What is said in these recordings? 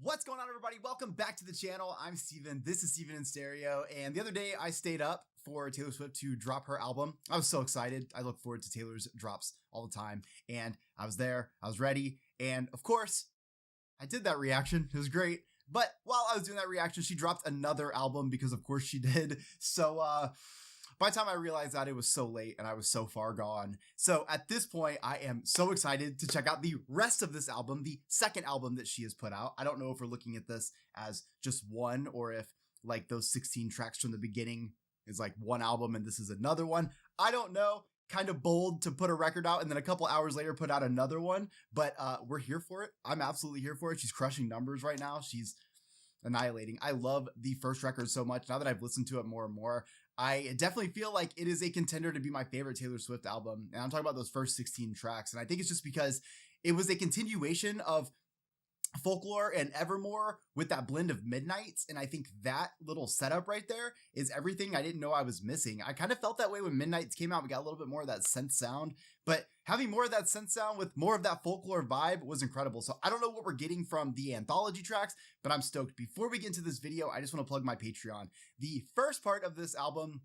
What's going on, everybody? Welcome back to the channel. I'm Steven. This is Steven in Stereo. And the other day I stayed up for Taylor Swift to drop her album. I was so excited. I look forward to Taylor's drops all the time. And I was there, I was ready. And of course, I did that reaction. It was great. But while I was doing that reaction, she dropped another album because of course she did. So by the time I realized that, it was so late and I was so far gone. So at this point, I am so excited to check out the rest of this album, the second album that she has put out. I don't know if we're looking at this as just one or if like those 16 tracks from the beginning is like one album and this is another one. I don't know. Kind of bold to put a record out and then a couple hours later put out another one, but we're here for it. I'm absolutely here for it. She's crushing numbers right now. She's annihilating. I love the first record so much. Now that I've listened to it more and more, I definitely feel like it is a contender to be my favorite Taylor Swift album. And I'm talking about those first 16 tracks. And I think it's just because it was a continuation of Folklore and Evermore with that blend of Midnights. And I think that little setup right there is everything I didn't know I was missing. I kind of felt that way when Midnights came out. We got a little bit more of that synth sound, but having more of that synth sound with more of that Folklore vibe was incredible. So I don't know what we're getting from the Anthology tracks, but I'm stoked. Before we get into this video, I just want to plug my Patreon. The first part of this album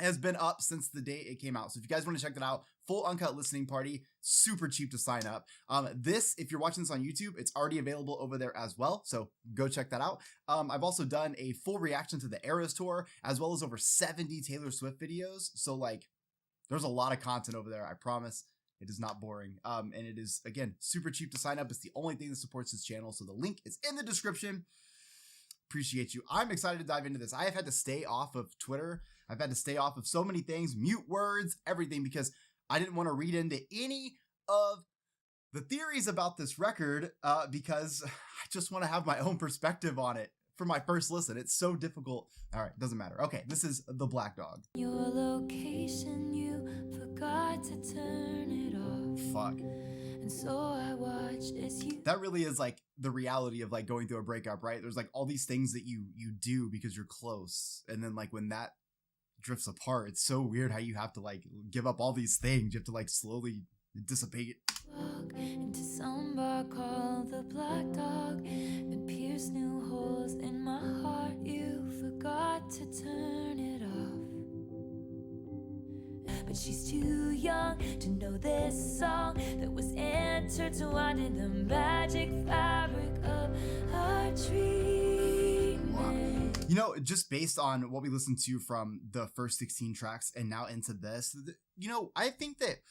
has been up since the day it came out. So if you guys want to check that out, full uncut listening party, super cheap to sign up. If you're watching this on YouTube, it's already available over there as well. So go check that out. I've also done a full reaction to the Eras tour, as well as over 70 Taylor Swift videos. So like, there's a lot of content over there. I promise it is not boring. And it is, again, super cheap to sign up. It's the only thing that supports this channel. So the link is in the description. Appreciate you. I'm excited to dive into this. I have had to stay off of Twitter. I've had to stay off of so many things, mute words, everything, because I didn't want to read into any of the theories about this record because I just want to have my own perspective on it for my first listen. It's so difficult. All right, doesn't matter. Okay, this is The Black Dog. Your location, you forgot to turn it off. Fuck. And so I watched as you... That really is like the reality of like going through a breakup, right? There's like all these things that you do because you're close. And then like when that drifts apart, it's so weird how you have to like give up all these things. You have to like slowly dissipate. Walk into some bar called The Black Dog and pierce new holes in my heart. You forgot to turn it off. But she's too young to know this song that was intertwined in the magic fabric of our dreaming. You know, just based on what we listened to from the first 16 tracks and now into this, you know, I think that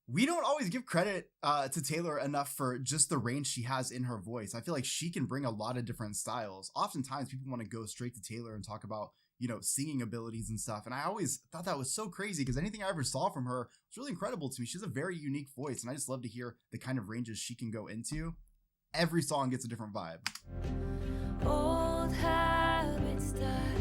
we don't always give credit to Taylor enough for just the range she has in her voice. I feel like she can bring a lot of different styles. Oftentimes people want to go straight to Taylor and talk about, you know, singing abilities and stuff. And I always thought that was so crazy because anything I ever saw from her was really incredible to me. She has a very unique voice and I just love to hear the kind of ranges she can go into. Every song gets a different vibe. Old habits die,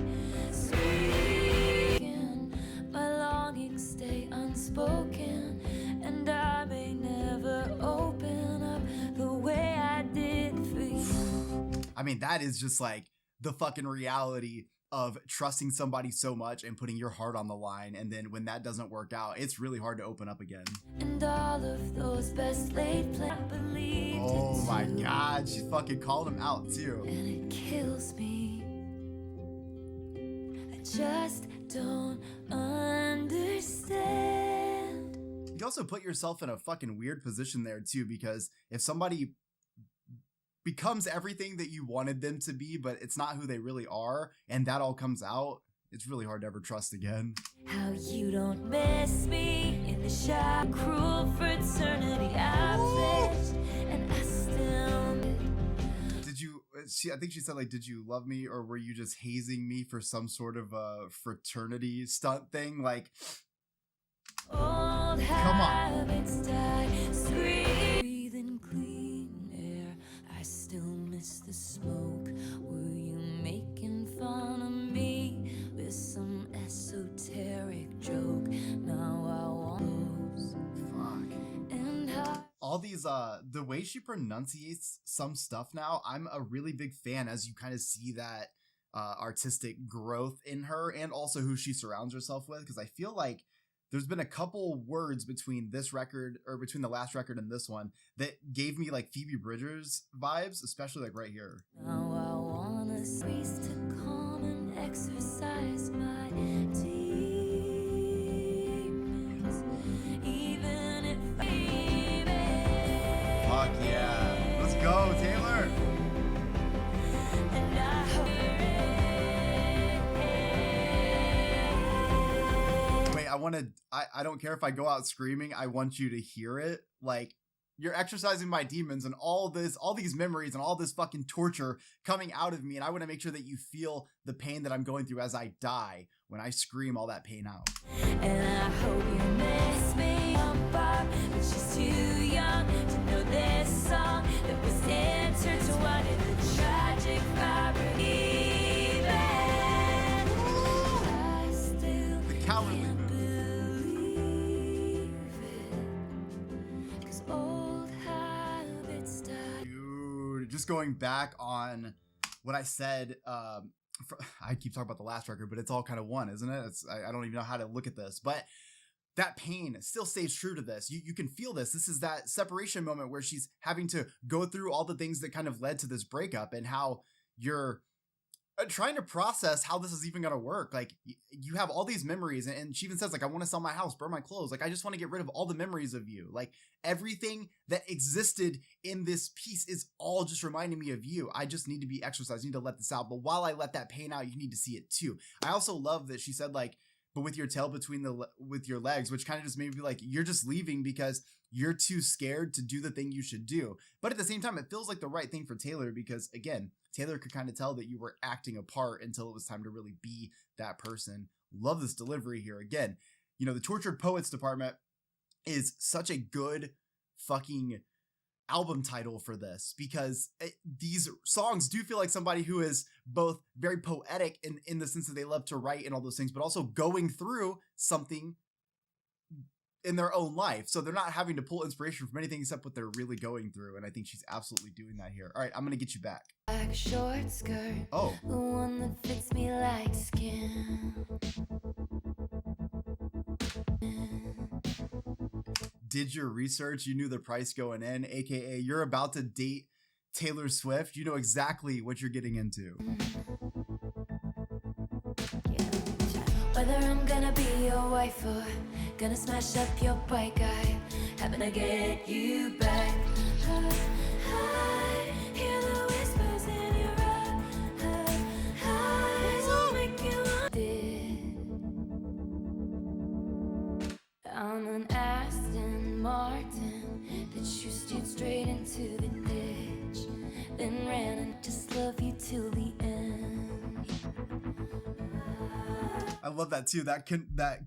speaking, my longings stay unspoken, and I may never open up the way I did for you. I mean, that is just like the fucking reality of trusting somebody so much and putting your heart on the line, and then when that doesn't work out, it's really hard to open up again. And all of those best laid plans, I believed Oh it my too. god, she fucking called him out too. And it kills me. I just don't understand. You also put yourself in a fucking weird position there too, because if somebody becomes everything that you wanted them to be, but it's not who they really are, and that all comes out, it's really hard to ever trust again. How you don't miss me in the shadow, cruel fraternity I pledged, and I still Did you, I think she said like, did you love me or were you just hazing me for some sort of fraternity stunt thing? Like, old come on. habits die, scream, breathing clean air. I still miss the smoke. Were you making fun of me with some esoteric joke? Now I want those. Fuck. And how All these, the way she pronunciates some stuff now, I'm a really big fan as you kind of see that artistic growth in her and also who she surrounds herself with, because I feel like there's been a couple words between this record, or between the last record and this one, that gave me like Phoebe Bridgers vibes, especially like right here. Now I wanna cease to calm and exercise my demons, even if Fuck yeah. Let's go, Taylor. and I Wait, I don't care if I go out screaming, I want you to hear it. Like, you're exercising my demons and all these memories and all this fucking torture coming out of me, and I want to make sure that you feel the pain that I'm going through as I die when I scream all that pain out. and I hope you miss me. But she's too young to know this song that was intertwined in the tragic fabric. Even I still The cowardly can't move. believe it, 'cause old habits die. Dude, just going back on what I said, I keep talking about the last record, but it's all kind of one, isn't it? I don't even know how to look at this, but that pain still stays true to this. You can feel this. This is that separation moment where she's having to go through all the things that kind of led to this breakup, and how you're trying to process how this is even going to work. Like, you have all these memories, and she even says, like, I want to sell my house, burn my clothes. Like, I just want to get rid of all the memories of you. Like, everything that existed in this piece is all just reminding me of you. I just need to be exercised. I need to let this out. But while I let that pain out, you need to see it too. I also love that she said, like, but with your tail between with your legs, which kind of just made me be like, you're just leaving because you're too scared to do the thing you should do. But at the same time, it feels like the right thing for Taylor, because again, Taylor could kind of tell that you were acting a part until it was time to really be that person. Love this delivery here. Again, you know, the Tortured Poets Department is such a good fucking album title for this, because these songs do feel like somebody who is both very poetic in the sense that they love to write and all those things, but also going through something in their own life. So they're not having to pull inspiration from anything except what they're really going through. And I think she's absolutely doing that here. All right, I'm going to get you back. Black short skirt, Oh, the one that fits me like skin. did your research. You knew the price going in, aka you're about to date Taylor Swift. You know exactly what you're getting into. Whether I'm gonna be your wife or gonna smash up your bike, I happen to get you back. I hear the whispers in your eyes, will make you want it. I'm an Aston Martin that you steered straight into the ditch, then ran and just love you till the end. I love that too. That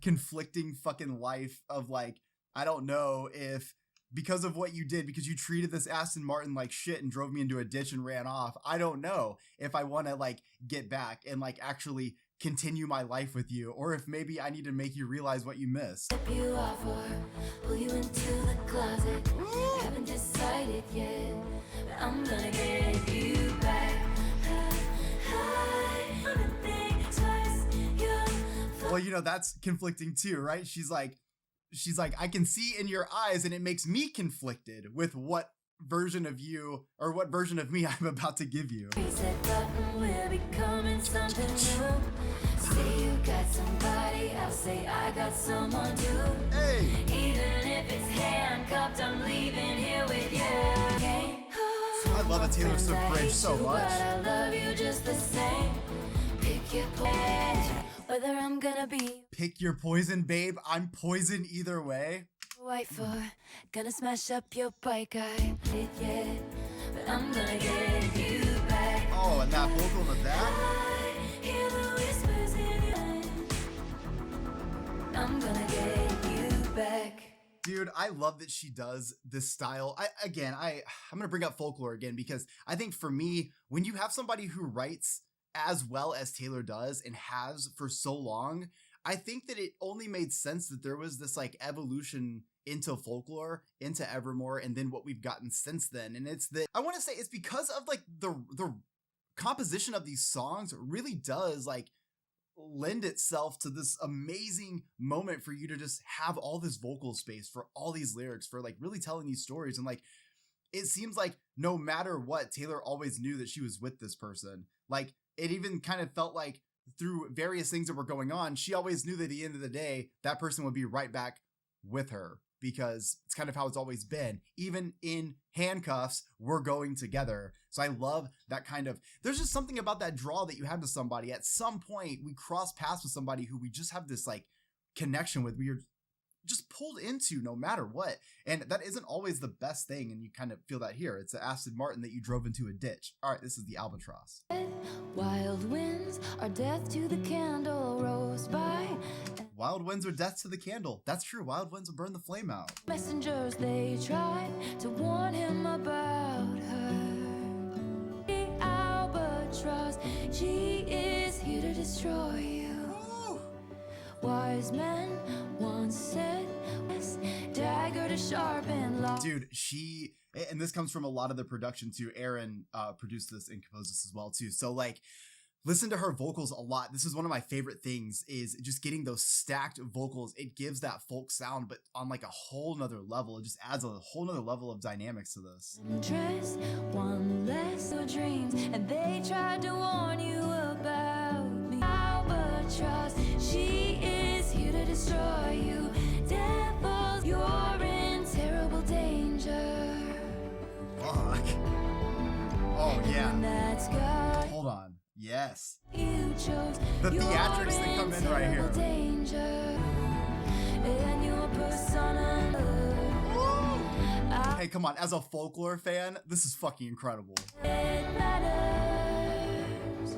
conflicting fucking life of like, I don't know if because of what you did, because you treated this Aston Martin like shit and drove me into a ditch and ran off, I don't know if I want to like get back and like actually continue my life with you, or if maybe I need to make you realize what you missed. Step you off or pull you into the closet. I haven't decided yet, but I'm gonna get you back. Well, you know, that's conflicting too, right? She's like, I can see in your eyes, and it makes me conflicted with what version of you or what version of me I'm about to give you. Reset button, we're becoming something new. Say you got somebody, I'll say I got someone too. Hey! Even if it's handcuffed, I'm leaving here with you. I love a Taylor Swift bridge so much. But I love you just the same. Pick your poison, whether I'm gonna be Pick your poison, babe. I'm poison either way. wife or gonna smash up your bike. I did yet, but I'm gonna get you back. Oh, and that vocal to that. I hear the whispers in your head. I'm gonna get you back. Dude, I love that she does this style. I'm gonna bring up Folklore again, because I think for me, when you have somebody who writes as well as Taylor does and has for so long, I think that it only made sense that there was this like evolution into Folklore, into Evermore, and then what we've gotten since then. And it's that I want to say it's because of like the composition of these songs really does like lend itself to this amazing moment for you to just have all this vocal space for all these lyrics, for like really telling these stories. And like, it seems like no matter what, Taylor always knew that she was with this person. Like, it even kind of felt like through various things that were going on, she always knew that at the end of the day, that person would be right back with her, because it's kind of how it's always been. Even in handcuffs, we're going together. So I love that kind of, there's just something about that draw that you have to somebody. At some point, we cross paths with somebody who we just have this like connection with. We are just pulled into no matter what. And that isn't always the best thing. And you kind of feel that here. It's an Aston Martin that you drove into a ditch. All right, this is the Albatross. Wild winds are death to the candle rose by. Wild winds are death to the candle. That's true. Wild winds will burn the flame out. Messengers, they tried to warn him about her. The Albatross, she is here to destroy you. Ooh. Wise men once said, dagger to sharpen law. Dude, and this comes from a lot of the production too. Aaron produced this and composed this as well too. So like, listen to her vocals a lot. This is one of my favorite things, is just getting those stacked vocals. It gives that folk sound, but on like a whole nother level. It just adds a whole nother level of dynamics to this. Dress one less of dreams, and they tried to warn you about me. Albatross, she is here to destroy you. Devils, you're in terrible danger. Fuck. Oh yeah. And that's God. Hold on. Yes. You chose The theatrics that come in right here. Danger, and your persona. Hey, come on. As a folklore fan, this is fucking incredible. It matters.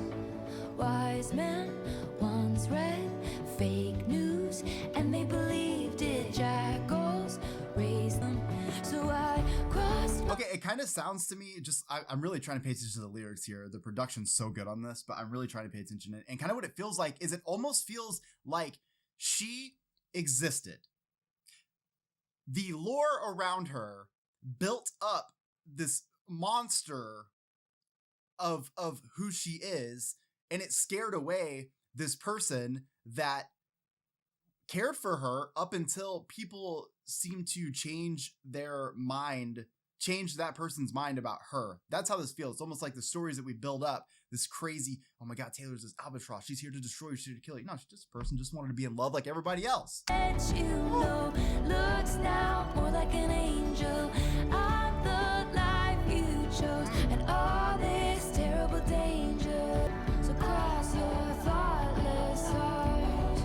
Wise men once read fake news, and they believed it. Jackals raised them, so I crossed. Okay, it kind of sounds to me, I'm really trying to pay attention to the lyrics here. The production's so good on this, but I'm really trying to pay attention. And kind of what it feels like is it almost feels like she existed. The lore around her built up this monster of who she is, and it scared away this person that cared for her up until people seemed to change that person's mind about her. That's how this feels. It's almost like the stories that we build up, this crazy, oh my God, Taylor's this Albatross. She's here to destroy you. She's here to kill you. No, she's just a person just wanted to be in love like everybody else. Let you know, looks now more like an angel. I'm the life you chose, and all this terrible danger. So cross your thoughtless heart.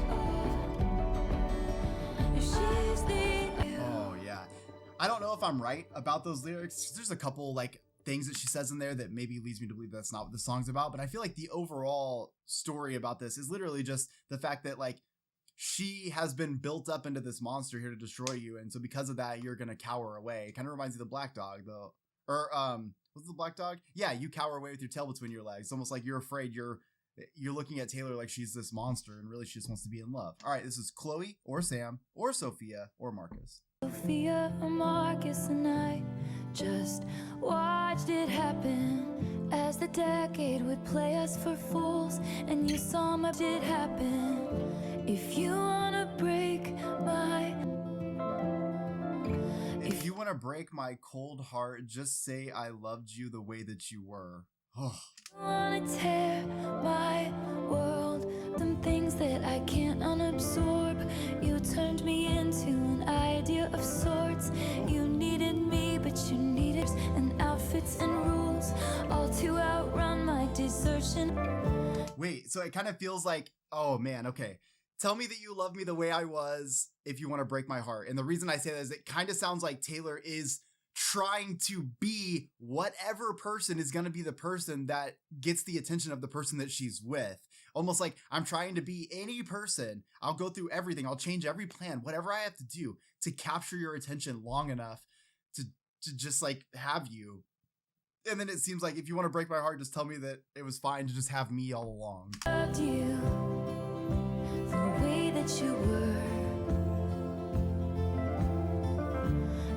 If she's the Oh yeah. I don't know if I'm right about those lyrics. There's a couple like things that she says in there that maybe leads me to believe that's not what the song's about, but I feel like the overall story about this is literally just the fact that like she has been built up into this monster here to destroy you, and so because of that you're gonna cower away. It kind of reminds me of the Black Dog though. Or what's the Black Dog? Yeah, you cower away with your tail between your legs. It's almost like you're afraid you're looking at Taylor like she's this monster, and really she just wants to be in love. All right, this is Chloe or Sam or Sophia or Marcus. Sophia, Marcus, and I just watched it happen as the decade would play us for fools, and you saw my did happen. If you wanna break my If you want to break my cold heart, just say I loved you the way that you were. Oh. wanna tear my world, them things that I can't unabsorb. You turned me into an idea of sorts. You needed me, but you needed and outfits and rules, all to outrun my desertion. Wait, so it kind of feels like, oh man, okay. Tell me that you love me the way I was if you want to break my heart. And the reason I say that is it kind of sounds like Taylor is trying to be whatever person is going to be the person that gets the attention of the person that she's with. Almost like, I'm trying to be any person. I'll go through everything. I'll change every plan, whatever I have to do to capture your attention long enough to just like have you. And then it seems like if you want to break my heart, just tell me that it was fine to just have me all along. Loved you the way that you were.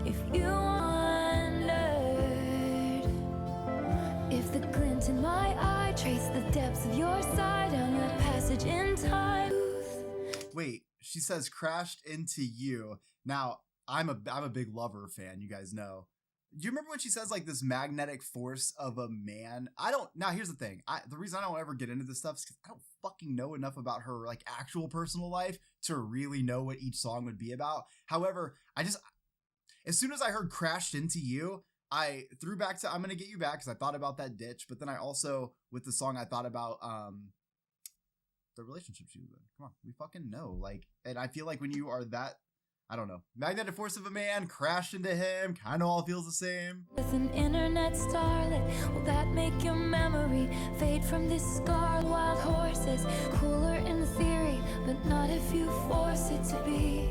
If you wondered if the glint in my eye trace the depths of your side on that passage in time. Wait, she says crashed into you. Now, I'm a big Lover fan, you guys know. Do you remember when she says like this magnetic force of a man? Now here's the thing. The reason I don't ever get into this stuff is because I don't fucking know enough about her like actual personal life to really know what each song would be about. However, as soon as I heard crashed into you, I threw back to I'm Gonna Get You Back because I thought about that ditch. But then I also, with the song, I thought about the relationship she was in. Come on, we fucking know. Like, and I feel like when you are that, I don't know, magnetic force of a man, crashed into him, kind of all feels the same. With an internet starlet, will that make your memory fade from this scar? Wild horses, cooler in theory, but not if you force it to be.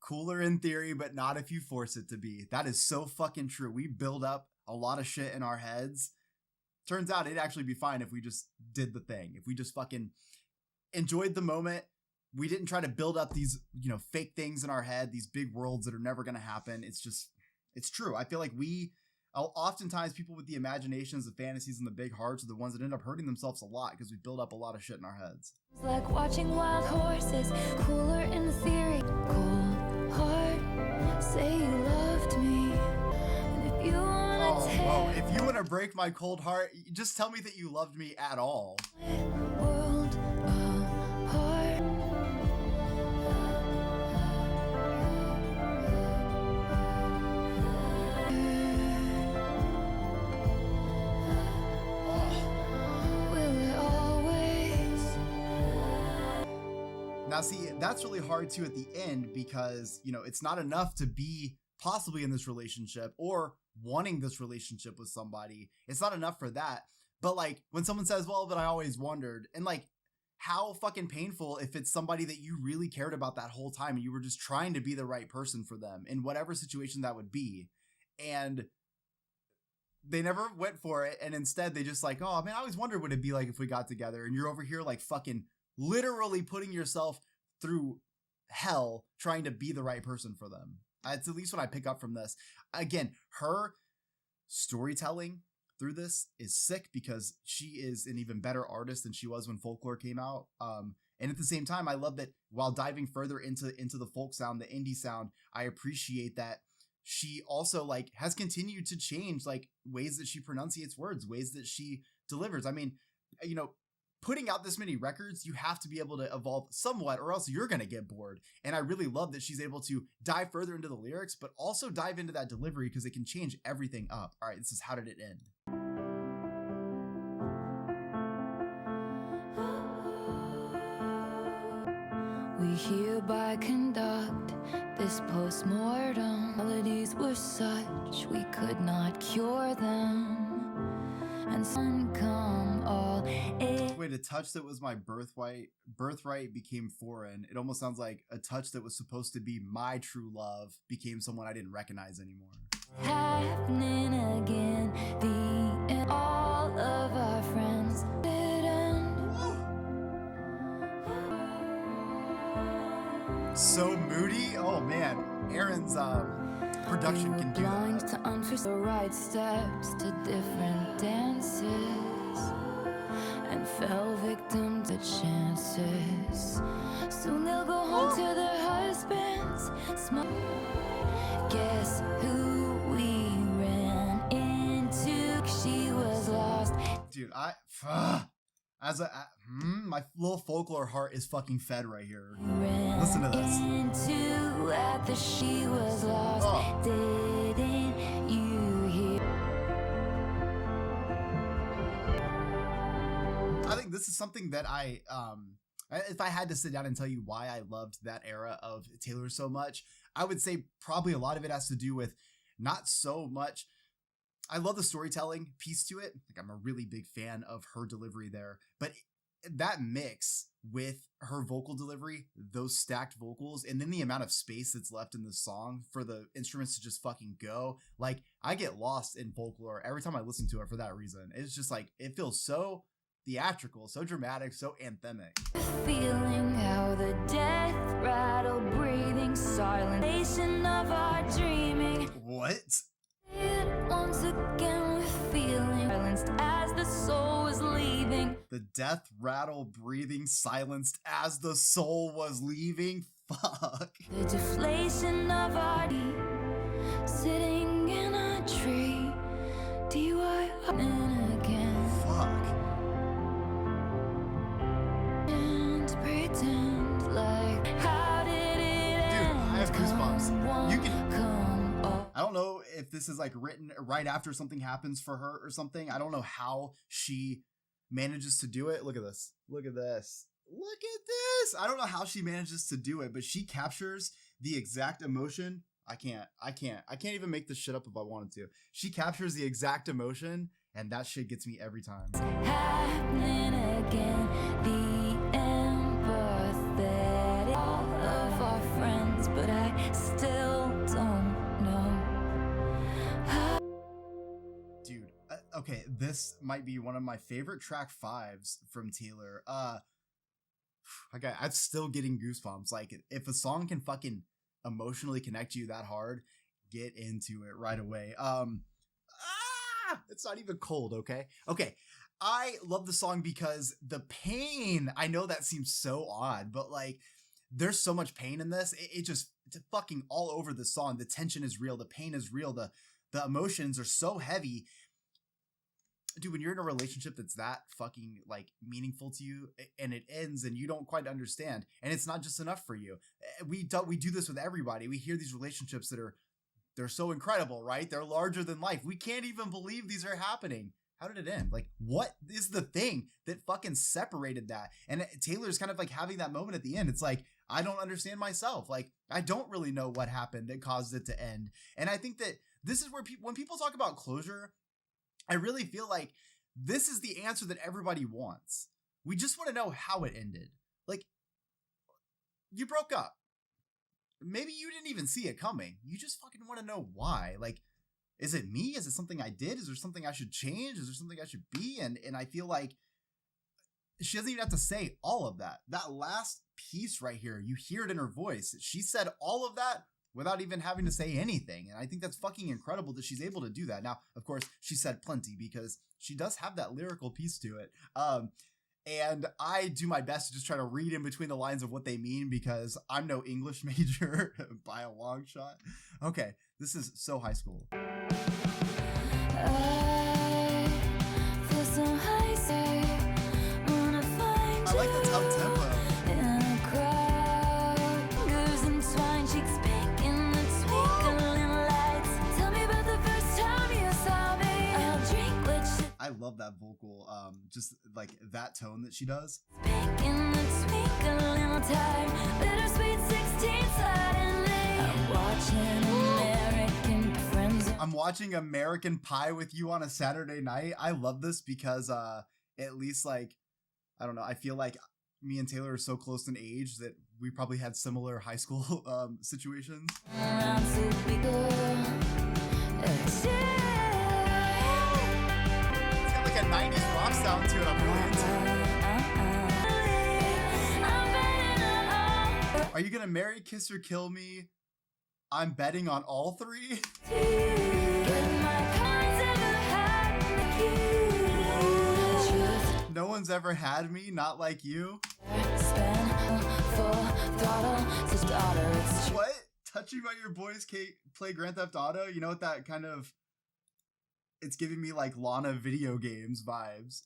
Cooler in theory, but not if you force it to be. That is so fucking true. We build up a lot of shit in our heads. Turns out it'd actually be fine if we just did the thing. If we just fucking enjoyed the moment. We didn't try to build up these, fake things in our head, these big worlds that are never going to happen. It's true. I feel like oftentimes people with the imaginations, the fantasies, and the big hearts are the ones that end up hurting themselves a lot because we build up a lot of shit in our heads. It's like watching wild horses, cooler in theory. Cold heart, say you loved me. And if you want to if you want to break my cold heart, just tell me that you loved me at all. World apart. Now, see, that's really hard too at the end because, it's not enough to be possibly in this relationship or wanting this relationship with somebody. It's not enough for that. But like when someone says, well, but I always wondered, and like how fucking painful if it's somebody that you really cared about that whole time and you were just trying to be the right person for them in whatever situation that would be. And they never went for it. And instead they just like, oh man, I always wondered what it'd be like if we got together. And you're over here like fucking literally putting yourself through hell trying to be the right person for them. It's at least what I pick up from this. Again, her storytelling through this is sick because she is an even better artist than she was when Folklore came out. And at the same time, I love that while diving further into the folk sound, the indie sound, I appreciate that she also like has continued to change like ways that she pronunciates words, ways that she delivers. I mean, putting out this many records, you have to be able to evolve somewhat or else you're going to get bored. And I really love that she's able to dive further into the lyrics, but also dive into that delivery because it can change everything up. All right, this is How Did It End? We hereby conduct this post-mortem. Melodies were such we could not cure them. And some come all in. Wait, a touch that was my birthright became foreign. It almost sounds like a touch that was supposed to be my true love became someone I didn't recognize anymore. Happening again. All of our friends didn't. So moody. Oh man, Aaron's production can do blind that. to unforeseen the right steps to different dances and fell victim to chances. Soon they'll go home to their husbands. Guess who we ran into? She was lost. Dude, my little Folklore heart is fucking fed right here. Listen to this. Into at the she was lost. Didn't you hear? I think this is something that if I had to sit down and tell you why I loved that era of Taylor so much, I would say probably a lot of it has to do with not so much. I love the storytelling piece to it. Like I'm a really big fan of her delivery there, but that mix with her vocal delivery, those stacked vocals, and then the amount of space that's left in the song for the instruments to just fucking go. Like I get lost in Folklore every time I listen to it for that reason. It's just like, it feels so theatrical, so dramatic, so anthemic. Feeling how the death rattle, breathing silence of our dreaming. What? Once again with feeling silenced as the soul was breathing. The death rattle breathing silenced as the soul was leaving. Fuck. The deflation of our D, sitting in a tree. DY again. Fuck. And pretend like, how did it end? Dude, I have goosebumps. You can. Come up. I don't know if this is like written right after something happens for her or something. I don't know how she manages to do it. Look at this. Look at this. Look at this. I don't know how she manages to do it, but she captures the exact emotion. I can't even make this shit up if I wanted to. She captures the exact emotion, and that shit gets me every time. Happening again. The empathetic. All of our friends, but I still don't know. Dude, okay, this might be one of my favorite track 5s from Taylor. Okay, I'm still getting goosebumps. Like, if a song can fucking emotionally connect you that hard, get into it right away. It's not even cold, okay? Okay, I love the song because the pain, I know that seems so odd, but like, there's so much pain in this. It's fucking all over the song. The tension is real, the pain is real, the emotions are so heavy. Dude, when you're in a relationship that's that fucking like meaningful to you and it ends and you don't quite understand and it's not just enough for you. We do this with everybody. We hear these relationships that they're so incredible, right? They're larger than life. We can't even believe these are happening. How did it end? Like, what is the thing that fucking separated that? And Taylor's kind of like having that moment at the end. It's like, I don't understand myself. Like, I don't really know what happened that caused it to end. And I think that this is where when people talk about closure, I really feel like this is the answer that everybody wants. We just want to know how it ended. Like, you broke up. Maybe you didn't even see it coming. You just fucking want to know why. Like, is it me? Is it something I did? Is there something I should change? Is there something I should be? And I feel like she doesn't even have to say all of that. That last piece right here, you hear it in her voice. She said all of that without even having to say anything. And I think that's fucking incredible that she's able to do that. Now, of course, she said plenty because she does have that lyrical piece to it. And I do my best to just try to read in between the lines of what they mean because I'm no English major by a long shot. Okay, this is so high school. I like the up tempo. I love that vocal, just like that tone that she does. I'm watching American Pie with you on a Saturday night. I love this because at least like, I don't know, I feel like me and Taylor are so close in age that we probably had similar high school situations. Like a 90s rock sound to it. I'm really into it. Are you gonna marry, kiss, or kill me? I'm betting on all three. No one's ever had me, not like you. What? Touching by your boys play Grand Theft Auto? You know what that kind of... It's giving me like Lana video games vibes.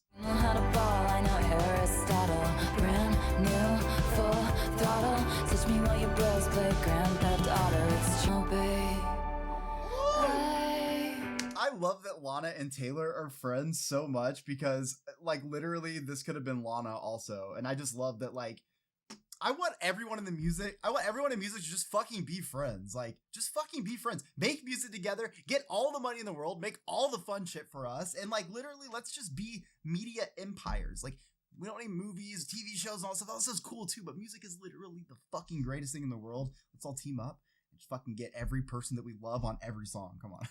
I love that Lana and Taylor are friends so much because like literally this could have been Lana also. And I just love that like I want everyone in music to just fucking be friends. Like, just fucking be friends. Make music together, get all the money in the world, make all the fun shit for us, and like literally let's just be media empires. Like, we don't need movies, TV shows, and all that stuff. All this is cool too, but music is literally the fucking greatest thing in the world. Let's all team up and just fucking get every person that we love on every song. Come on.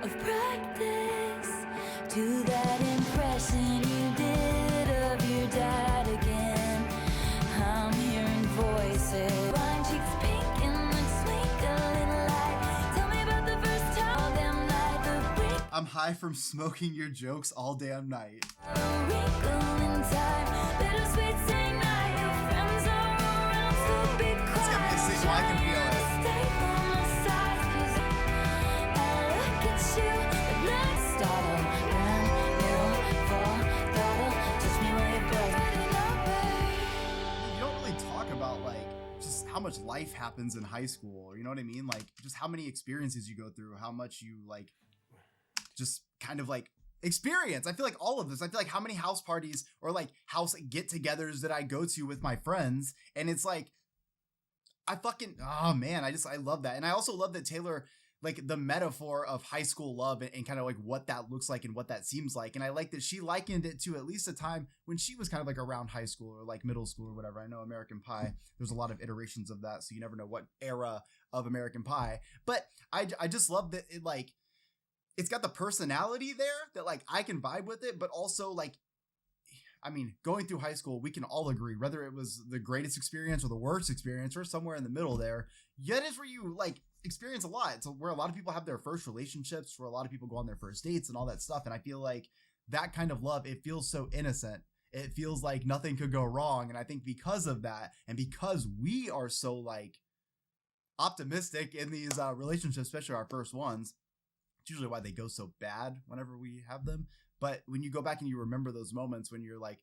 Of practice to that impression you did of your dad again. I'm hearing voices. Blind cheeks pink in the twinkling light. Tell me about the first time them light the week. I'm high from smoking your jokes all damn night. Let's get me a single, I can feel it. You don't really talk about like just how much life happens in high school, you know what I mean? Like just how many experiences you go through, how much you like just kind of like experience. I feel like all of this. I feel like how many house parties or like house get-togethers that I go to with my friends, and it's like oh man, I love that. And I also love that Taylor, like the metaphor of high school love and kind of like what that looks like and what that seems like. And I like that she likened it to at least a time when she was kind of like around high school or like middle school or whatever. I know American Pie, there's a lot of iterations of that, so you never know what era of American Pie. But I just love that it like it's got the personality there that like I can vibe with it, but also like, I mean, going through high school, we can all agree, whether it was the greatest experience or the worst experience or somewhere in the middle there, that is where you like experience a lot. It's where a lot of people have their first relationships, where a lot of people go on their first dates and all that stuff. And I feel like that kind of love, it feels so innocent. It feels like nothing could go wrong. And I think because of that, and because we are so like optimistic in these relationships, especially our first ones, it's usually why they go so bad whenever we have them. But when you go back and you remember those moments when you're like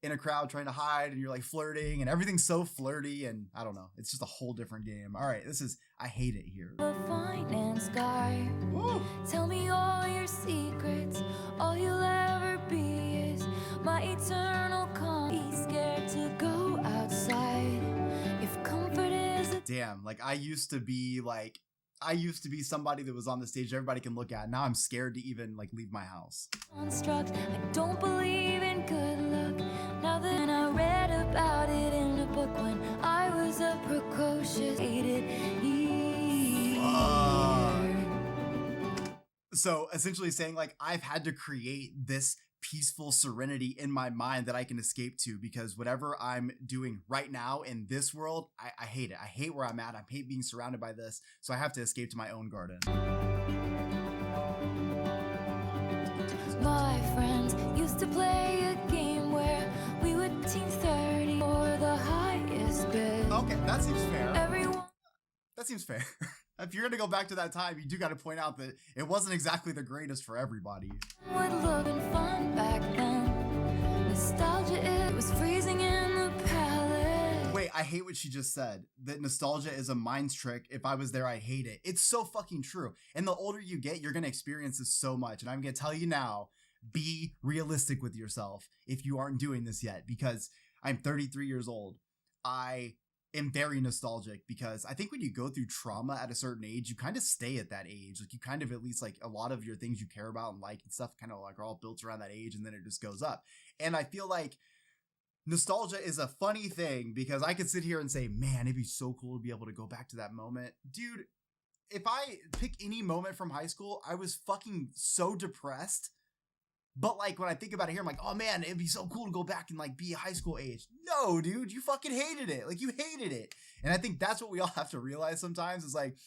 in a crowd trying to hide and you're like flirting and everything's so flirty, and I don't know, it's just a whole different game. All right, this is I Hate It Here. The finance guy. Woo. Tell me all your secrets. All you'll ever be is my eternal calm. Be scared to go outside. If comfort is a Damn, like I used to be somebody that was on the stage everybody can look at. Now I'm scared to even like leave my house. construct, I don't believe in good luck. Now then I read about it in a book when I was a precocious hated So essentially saying like I've had to create this peaceful serenity in my mind that I can escape to, because whatever I'm doing right now in this world, I hate it. I hate where I'm at. I hate being surrounded by this. So I have to escape to my own garden. My friends used to play a game where we would team 30 for the highest bid. Okay, that seems fair. Everyone That seems fair. If you're going to go back to that time, you do got to point out that it wasn't exactly the greatest for everybody. would look fun back then. Nostalgia, it was freezing in the palace. Wait, I hate what she just said. That nostalgia is a mind's trick. If I was there, I'd hate it. It's so fucking true. And the older you get, you're going to experience this so much. And I'm going to tell you now, be realistic with yourself if you aren't doing this yet, because I'm 33 years old. I am very nostalgic because I think when you go through trauma at a certain age, you kind of stay at that age. Like you kind of, at least like a lot of your things you care about and like and stuff kind of like are all built around that age, and then it just goes up. And I feel like nostalgia is a funny thing because I could sit here and say, man, it'd be so cool to be able to go back to that moment. Dude, if I pick any moment from high school, I was fucking so depressed. But like when I think about it here, I'm like, oh man, it'd be so cool to go back and like be high school age. No, dude, you fucking hated it. Like you hated it. And I think that's what we all have to realize sometimes is like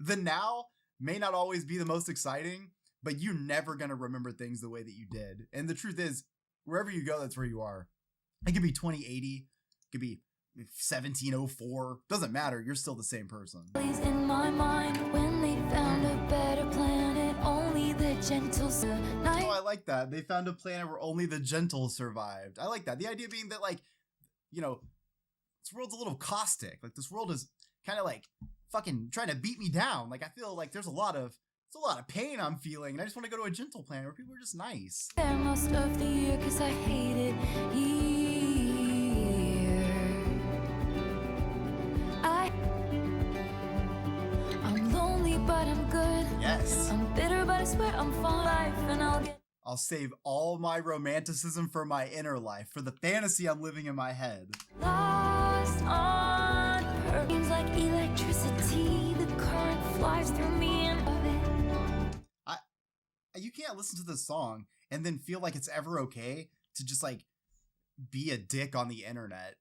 the now may not always be the most exciting, but you're never going to remember things the way that you did. And the truth is, wherever you go, that's where you are. It could be 2080, it could be 1704, doesn't matter. You're still the same person. In my mind, when they found a better planet, only the gentle Oh, I like that. They found a planet where only the gentle survived. I like that. The idea being that, like, you know, this world's a little caustic. Like, this world is kind of like fucking trying to beat me down. Like, I feel like there's a lot of pain I'm feeling, and I just want to go to a gentle planet where people are just nice. there most of the year, cause I hate it here. I'm lonely, but I'm good. Yes. I'm bitter, but I swear I'm fine. Life, and I'll save all my romanticism for my inner life, for the fantasy I'm living in my head. lost on her. Seems like electricity. The current flies through me and love it. You can't listen to this song and then feel like it's ever okay to just like be a dick on the internet.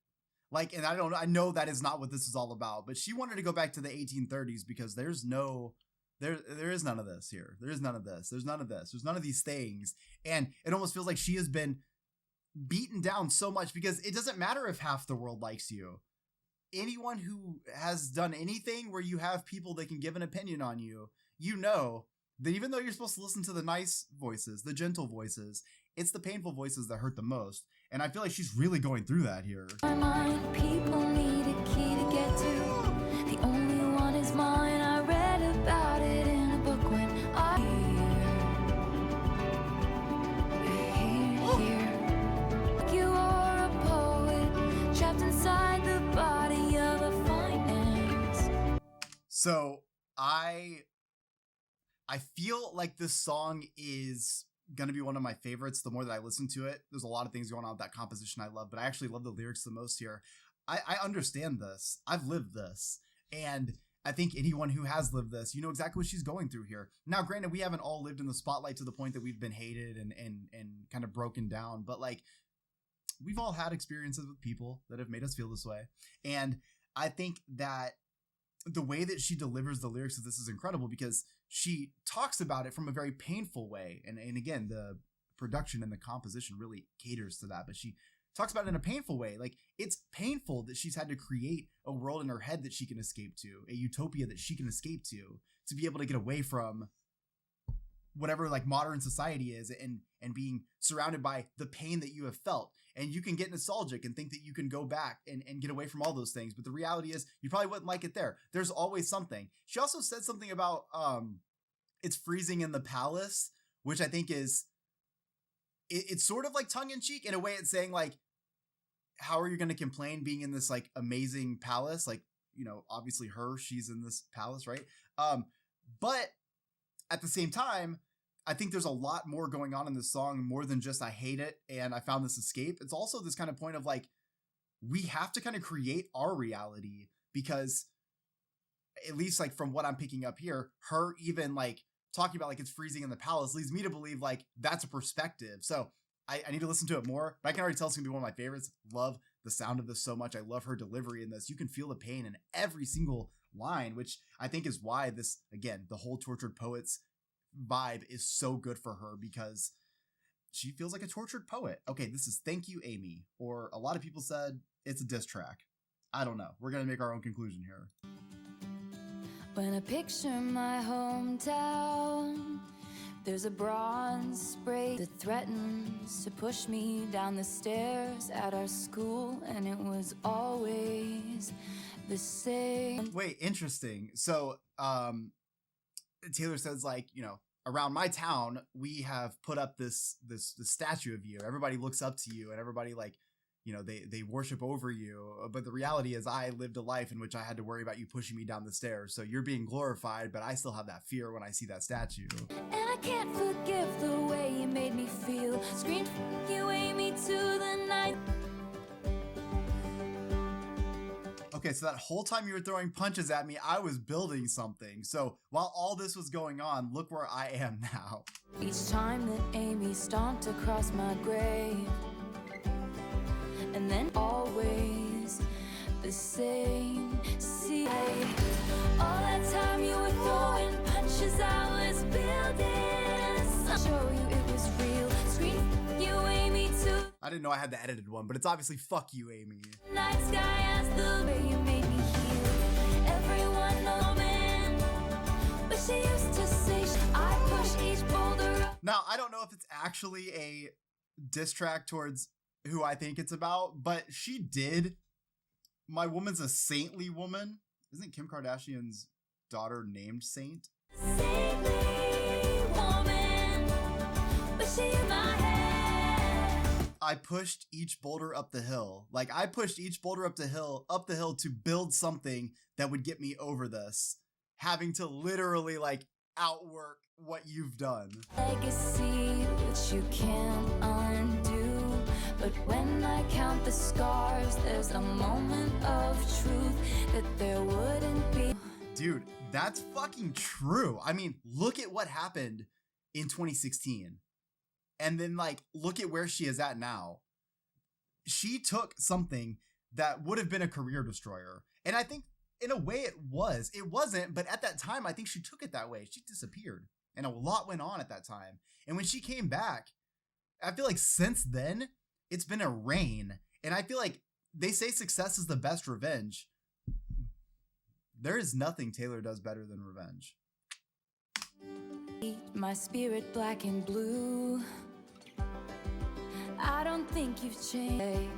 Like, and I know that is not what this is all about, but she wanted to go back to the 1830s because there's no There is none of this here. There is none of this. There's none of this. There's none of these things. And it almost feels like she has been beaten down so much because it doesn't matter if half the world likes you. Anyone who has done anything where you have people that can give an opinion on you, you know that even though you're supposed to listen to the nice voices, the gentle voices, it's the painful voices that hurt the most. And I feel like she's really going through that here. My mind, people need a key to get to. The only one is mine. I read about it in a book when I here. You are a poet trapped inside the body of a finance. So I feel like this song is gonna be one of my favorites the more that I listen to it. There's a lot of things going on with that composition I love, but I actually love the lyrics the most here. I understand this. I've lived this. And I think anyone who has lived this, you know exactly what she's going through here. Now, granted, we haven't all lived in the spotlight to the point that we've been hated and kind of broken down, but like we've all had experiences with people that have made us feel this way. And I think that the way that she delivers the lyrics of this is incredible because she talks about it from a very painful way. And again, the production and the composition really caters to that, but she talks about it in a painful way. Like, it's painful that she's had to create a world in her head that she can escape to, a utopia that she can escape to be able to get away from whatever like modern society is and being surrounded by the pain that you have felt. And you can get nostalgic and think that you can go back and get away from all those things. But the reality is you probably wouldn't like it there. There's always something. She also said something about it's freezing in the palace, which I think is it's sort of like tongue in cheek in a way. It's saying like, how are you going to complain being in this like amazing palace? Like, you know, obviously she's in this palace, right? But at the same time, I think there's a lot more going on in this song, more than just I hate it and I found this escape. It's also this kind of point of like, we have to kind of create our reality because at least like from what I'm picking up here, her even like talking about like it's freezing in the palace leads me to believe like that's a perspective. So I need to listen to it more, but I can already tell it's gonna be one of my favorites. Love the sound of this so much. I love her delivery in this. You can feel the pain in every single line, which I think is why this, again, the whole Tortured Poets vibe is so good for her because she feels like a tortured poet. Okay, this is Thank You, Amy, or a lot of people said it's a diss track. I don't know. We're gonna make our own conclusion here. When I picture my hometown, there's a bronze spray that threatens to push me down the stairs at our school, and it was always the same. Wait, interesting. So Taylor says like, you know, around my town, we have put up this statue of you. Everybody looks up to you and everybody like, you know, they worship over you. But the reality is I lived a life in which I had to worry about you pushing me down the stairs. So you're being glorified, but I still have that fear when I see that statue. And I can't forgive the way you made me feel. Screamed you, Amy, to the night. Okay, so that whole time you were throwing punches at me, I was building something. So while all this was going on, look where I am now. Each time that Amy stomped across my grave, and then always the same. See, all that time you were throwing punches, I was building. I'll show you it was real. Scream you, Amy, to I didn't know I had the edited one, but it's obviously fuck you, Amy. night sky as the way you made me heal. Everyone knowing, but she used to say I push each boulder up. Now, I don't know if it's actually a diss track towards who I think it's about, but she did. My woman's a saintly woman. Isn't Kim Kardashian's daughter named Saint? Saintly woman, but she in my head. I pushed each boulder up the hill. Like, I pushed each boulder up the hill to build something that would get me over this. Having to literally, like, outwork what you've done. Legacy which you can't undo. But when I count the scars, there's a moment of truth that there wouldn't be. Dude, that's fucking true. I mean, look at what happened in 2016. And then, like, look at where she is at now. She took something that would have been a career destroyer. And I think in a way it was. It wasn't, but at that time, I think she took it that way. She disappeared and a lot went on at that time. And when she came back, I feel like since then, it's been a reign. And I feel like they say success is the best revenge. There is nothing Taylor does better than revenge. My spirit black and blue. I don't think you've changed.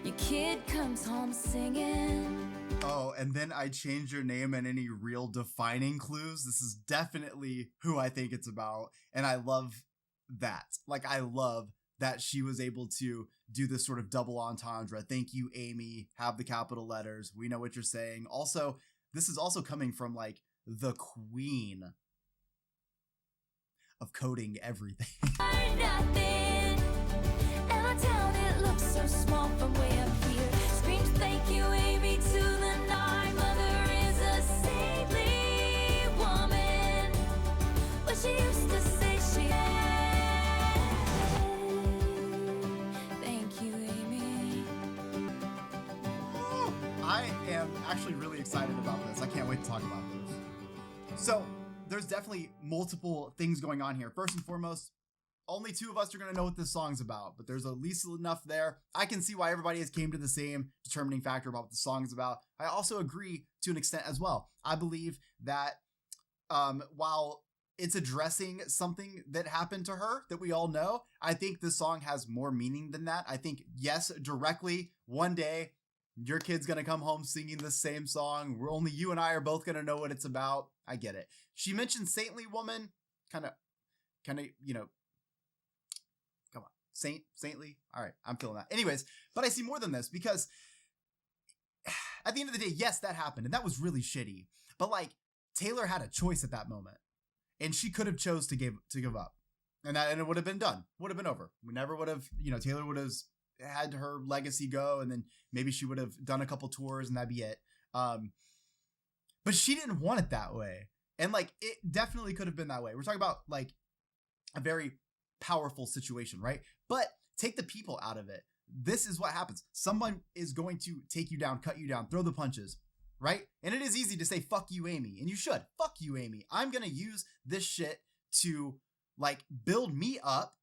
Your kid comes home singing. Oh, and then I change your name and any real defining clues. This is definitely who I think it's about. And I love that. Like, I love that she was able to do this sort of double entendre. Thank you, Amy. Have the capital letters. We know what you're saying. Also, this is also coming from like the queen of coding everything. Nothing. And my town, it looks so small from way up here. Screams thank you, Amy, to the nine. Mother is a saintly woman. What she used to say she thank you, Amy. I am actually really excited about this. I can't wait to talk about this. So there's definitely multiple things going on here. First and foremost, only two of us are going to know what this song's about, but there's at least enough there. I can see why everybody has came to the same determining factor about what the song is about. I also agree to an extent as well. I believe that while it's addressing something that happened to her that we all know, I think this song has more meaning than that. I think, yes, directly, one day, your kid's going to come home singing the same song. Only you and I are both going to know what it's about. I get it. She mentioned saintly woman, kind of, you know, come on, saintly. All right, I'm feeling that. Anyways, but I see more than this because at the end of the day, yes, that happened and that was really shitty. But like Taylor had a choice at that moment, and she could have chose to give up, and it would have been done. Would have been over. We never would have. You know, Taylor would have had her legacy go, and then maybe she would have done a couple tours and that'd be it. But she didn't want it that way. And like, it definitely could have been that way. We're talking about like a very powerful situation, right? But take the people out of it. This is what happens. Someone is going to take you down, cut you down, throw the punches, right? And it is easy to say, fuck you, Amy. And you should. Fuck you, Amy. I'm going to use this shit to like build me up,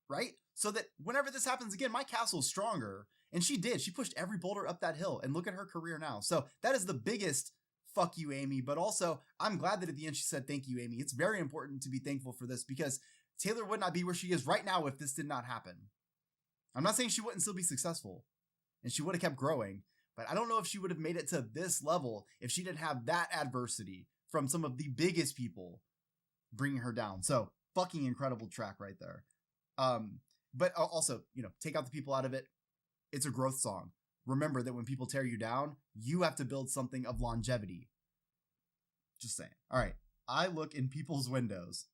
right? So that whenever this happens again, my castle's stronger. And she did. She pushed every boulder up that hill. And look at her career now. So that is the biggest fuck you, Amy. But also, I'm glad that at the end she said, thank you, Amy. It's very important to be thankful for this because Taylor would not be where she is right now if this did not happen. I'm not saying she wouldn't still be successful. And she would have kept growing. But I don't know if she would have made it to this level if she didn't have that adversity from some of the biggest people bringing her down. So, fucking incredible track right there. But also, you know, take out the people out of it. It's a growth song. Remember that when people tear you down, you have to build something of longevity. Just saying. All right. I look in people's windows.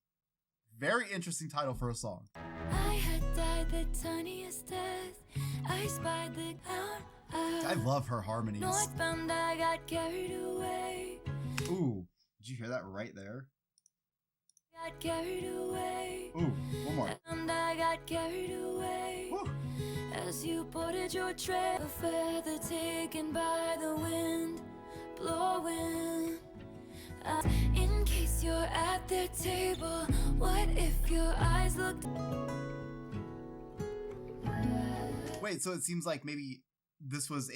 Very interesting title for a song. I had died the tiniest death. I spied the town. I love her harmonies. Northbound, I got carried away. Ooh, did you hear that right there? Got carried away. Ooh, one more. And I got carried away. Woo. As you boarded your trail, a feather taken by the wind, blowing. In case you're at their table, what if your eyes looked? Wait, so it seems like maybe this was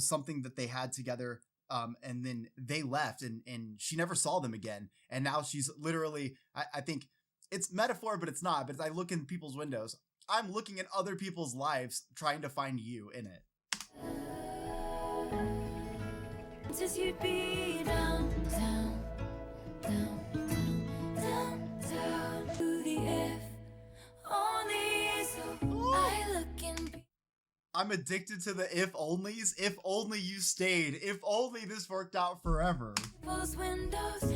something that they had together, and then they left, and she never saw them again, and now she's literally, I think it's metaphor, but it's not. But as I look in people's windows, I'm looking at other people's lives, trying to find you in it. Just you'd be down, down, down, down, down, down to the if only so I look in. I'm addicted to the if onlys. If only you stayed. If only this worked out forever. Those windows,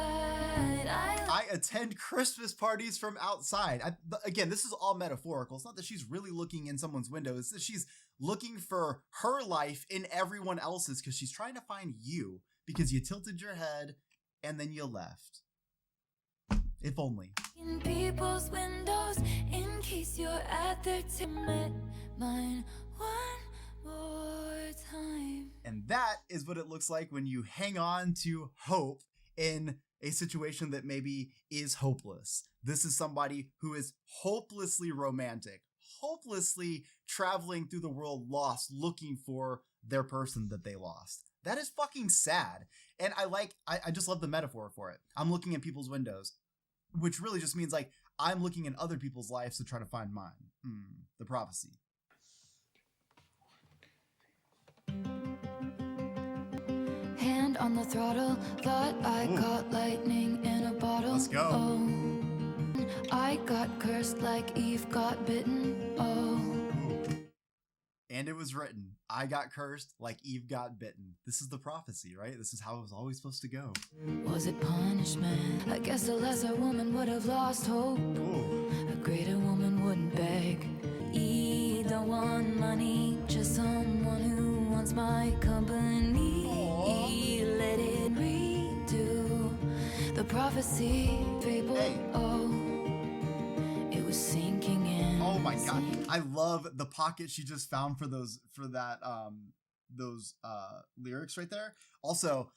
I attend Christmas parties from outside. Again, this is all metaphorical. It's not that she's really looking in someone's window. It's that she's looking for her life in everyone else's because she's trying to find you because you tilted your head and then you left. If only. In people's windows, in case you're at their timid mine one more time. time. And that is what it looks like when you hang on to hope in a situation that maybe is hopeless. This is somebody who is hopelessly romantic, hopelessly traveling through the world lost, looking for their person that they lost. That is fucking sad. And I just love the metaphor for it. I'm looking at people's windows, which really just means like I'm looking at other people's lives to try to find mine. The prophecy. Hand on the throttle, thought I caught lightning in a bottle. Let's go. Oh, I got cursed like Eve got bitten. Oh. And it was written, I got cursed like Eve got bitten. This is the prophecy, right? This is how it was always supposed to go. Was it punishment? I guess a lesser woman would have lost hope. Ooh. A greater woman wouldn't beg. E don't want money, just someone who wants my company. E let it redo the prophecy fable. Hey. Oh, it was sinking in. Oh my god. I love the pocket she just found for those lyrics right there. Also,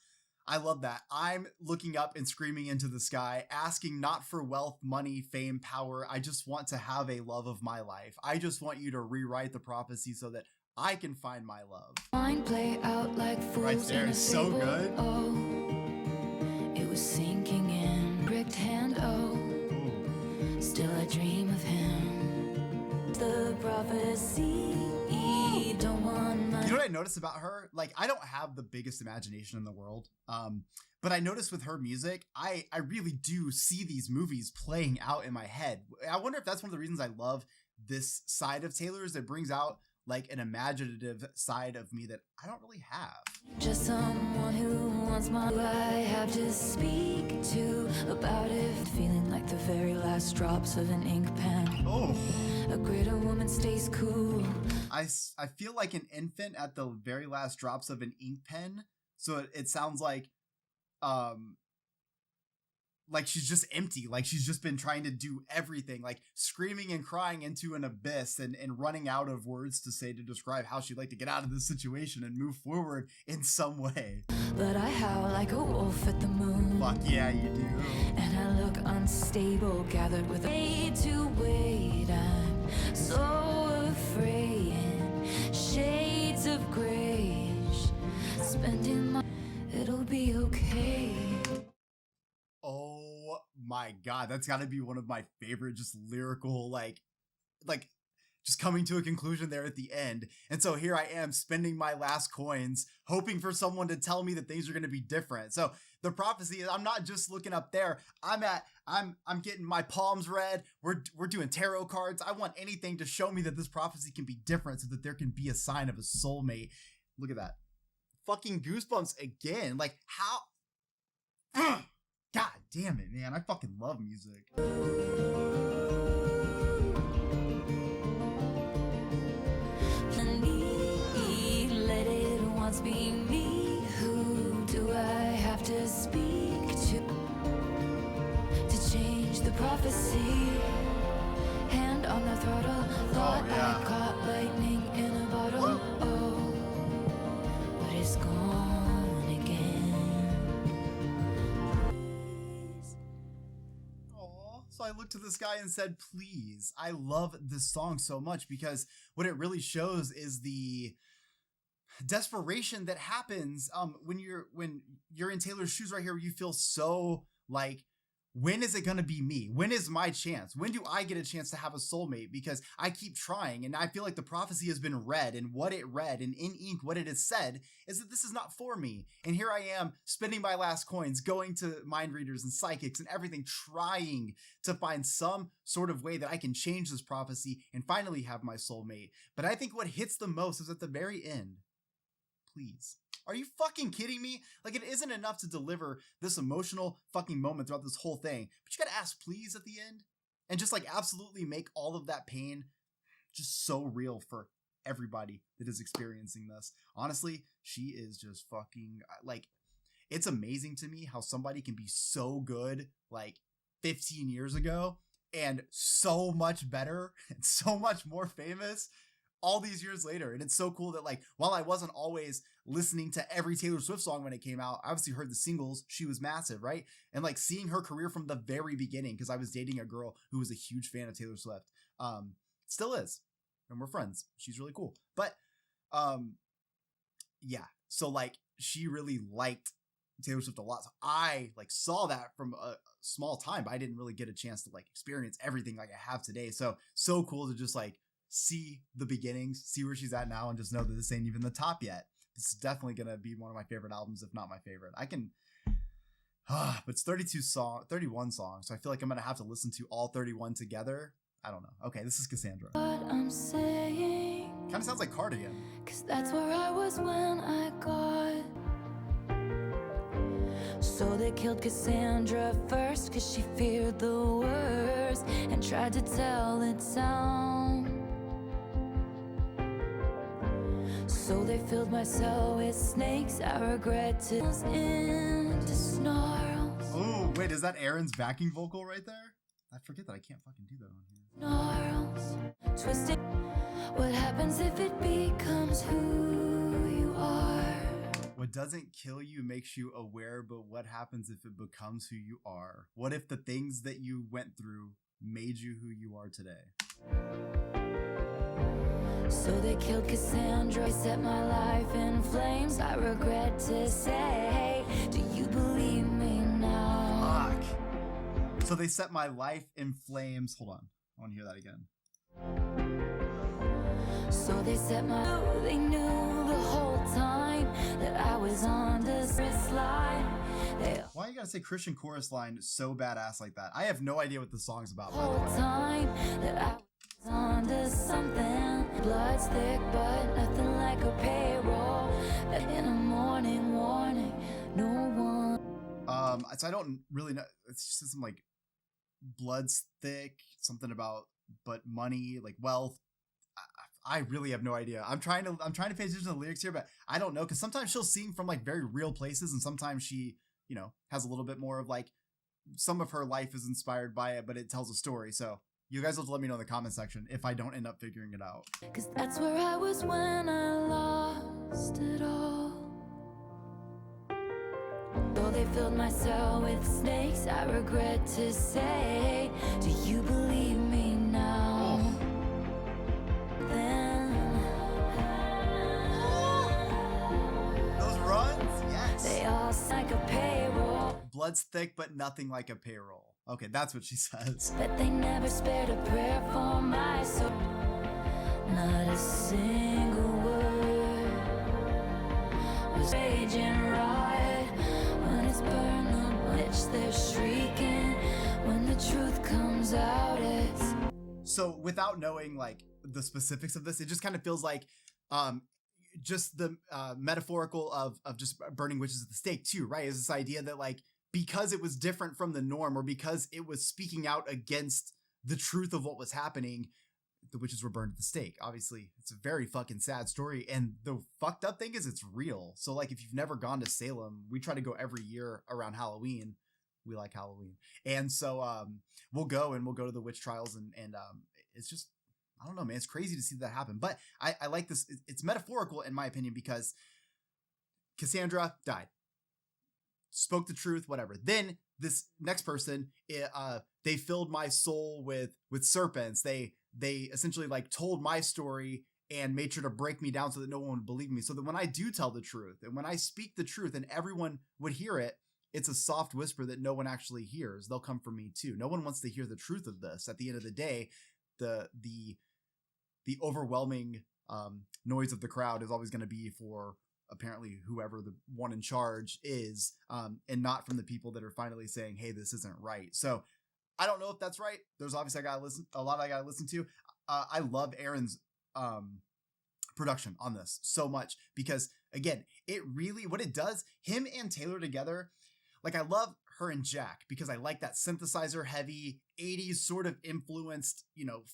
I love that. I'm looking up and screaming into the sky, asking not for wealth, money, fame, power. I just want to have a love of my life. I just want you to rewrite the prophecy so that I can find my love. Mine play out like fools Right there in a is so fable. good. Oh, it was sinking in. Bricked hand, oh, Ooh. still I dream of him. The prophecy, don't want my... You know what I noticed about her? Like, I don't have the biggest imagination in the world. But I noticed with her music, I really do see these movies playing out in my head. I wonder if that's one of the reasons I love this side of Taylor's, that brings out like an imaginative side of me that I don't really have. Just someone who wants my... I have to speak to about it. Feeling like the very last drops of an ink pen. Oh. A greater woman stays cool. I feel like an infant at the very last drops of an ink pen. So it sounds like she's just empty. Like she's just been trying to do everything, like screaming and crying into an abyss and running out of words to say to describe how she'd like to get out of this situation and move forward in some way. But I howl like a wolf at the moon. Fuck yeah, you do. And I look unstable, gathered with a way to wait. I'm so afraid in shades of grayish. Spending my... It'll be okay. Oh my god, that's got to be one of my favorite just lyrical like just coming to a conclusion there at the end. And so here I am spending my last coins hoping for someone to tell me that things are going to be different. So the prophecy is I'm not just looking up there. I'm getting my palms read. We're doing tarot cards. I want anything to show me that this prophecy can be different so that there can be a sign of a soulmate. Look at that. Fucking goosebumps again. Like how God damn it, man. I fucking love music. Let it once be me. Who do I have to speak to change the prophecy? Hand on the throttle, thought I caught lightning in a bottle. Oh, but it's gone again. So I looked to the sky and said, please. I love this song so much because what it really shows is the desperation that happens when you're in Taylor's shoes right here, where you feel so like, when is it going to be me? When is my chance? When do I get a chance to have a soulmate? Because I keep trying, and I feel like the prophecy has been read, and what it read, and in ink, what it has said is that this is not for me. And here I am spending my last coins, going to mind readers and psychics and everything, trying to find some sort of way that I can change this prophecy and finally have my soulmate. But I think what hits the most is at the very end. Please. Are you fucking kidding me? Like, it isn't enough to deliver this emotional fucking moment throughout this whole thing, but you gotta ask please at the end and just like absolutely make all of that pain just so real for everybody that is experiencing this. Honestly, she is just fucking like, it's amazing to me how somebody can be so good like 15 years ago and so much better and so much more famous all these years later. And it's so cool that like, while I wasn't always listening to every Taylor Swift song when it came out, I obviously heard the singles. She was massive, right? And like seeing her career from the very beginning, because I was dating a girl who was a huge fan of Taylor Swift, still is, and we're friends. She's really cool. But yeah, so like she really liked Taylor Swift a lot. So I like saw that from a small time, but I didn't really get a chance to like experience everything like I have today. So cool to just like see the beginnings, see where she's at now, and just know that this ain't even the top yet. This is definitely gonna be one of my favorite albums, if not my favorite. But it's 31 songs, so I feel like I'm gonna have to listen to all 31 together. I don't know. Okay, this is Cassandra. What I'm saying, kind of sounds like Cardigan. Cause that's where I was when I got. So they killed Cassandra first, cause she feared the worst and tried to tell it down. So they filled my cell with snakes. I regret to into snarls. Oh, wait, is that Aaron's backing vocal right there? I forget that I can't fucking do that on here. Snarls, twisted. What happens if it becomes who you are? What doesn't kill you makes you aware, but what happens if it becomes who you are? What if the things that you went through made you who you are today? So they killed Cassandra, set my life in flames. I regret to say, do you believe me now? Fuck. So they set my life in flames. Hold on, I want to hear that again. So they they knew the whole time that I was on this line. Why you gotta say Christian chorus line so badass like that? I have no idea what the song's about, by the Whole way. time that I was on to something. Blood's thick, but nothing like a payroll. In a morning warning, no one. So I don't really know. It's just some like blood's thick, something about but money, like wealth. I really have no idea. I'm trying to pay attention to the lyrics here, but I don't know, because sometimes she'll sing from like very real places, and sometimes she, you know, has a little bit more of like some of her life is inspired by it, but it tells a story. So you guys will have to let me know in the comment section if I don't end up figuring it out. Cause that's where I was when I lost it all. Though they filled my cell with snakes, I regret to say, do you believe me now? Those runs? Yes. They all like a payroll. Blood's thick, but nothing like a payroll. Okay, that's what she says. But they never spared a prayer for my soul. Not a single word was raging riot. When it's burned the witch, they're shrieking. When the truth comes out, it's... So without knowing like the specifics of this, it just kind of feels like just the metaphorical of just burning witches at the stake too, right? Is this idea that like because it was different from the norm, or because it was speaking out against the truth of what was happening, the witches were burned at the stake. Obviously, it's a very fucking sad story, and the fucked up thing is it's real. So like if you've never gone to Salem, we try to go every year around Halloween. We like Halloween, and so we'll go to the witch trials, and it's just, I don't know, man, it's crazy to see that happen. But I like this. It's metaphorical in my opinion, because Cassandra died, spoke the truth, whatever. Then this next person, they filled my soul with serpents. They essentially like told my story and made sure to break me down so that no one would believe me. So that when I do tell the truth, and when I speak the truth and everyone would hear it, it's a soft whisper that no one actually hears. They'll come for me too. No one wants to hear the truth of this. At the end of the day, the overwhelming noise of the crowd is always going to be for apparently whoever the one in charge is, and not from the people that are finally saying, hey, this isn't right. So I don't know if that's right. There's obviously a lot I gotta listen to. I love Aaron's production on this so much, because again, it really, what it does, him and Taylor together, like I love her and Jack because I like that synthesizer heavy 80s sort of influenced,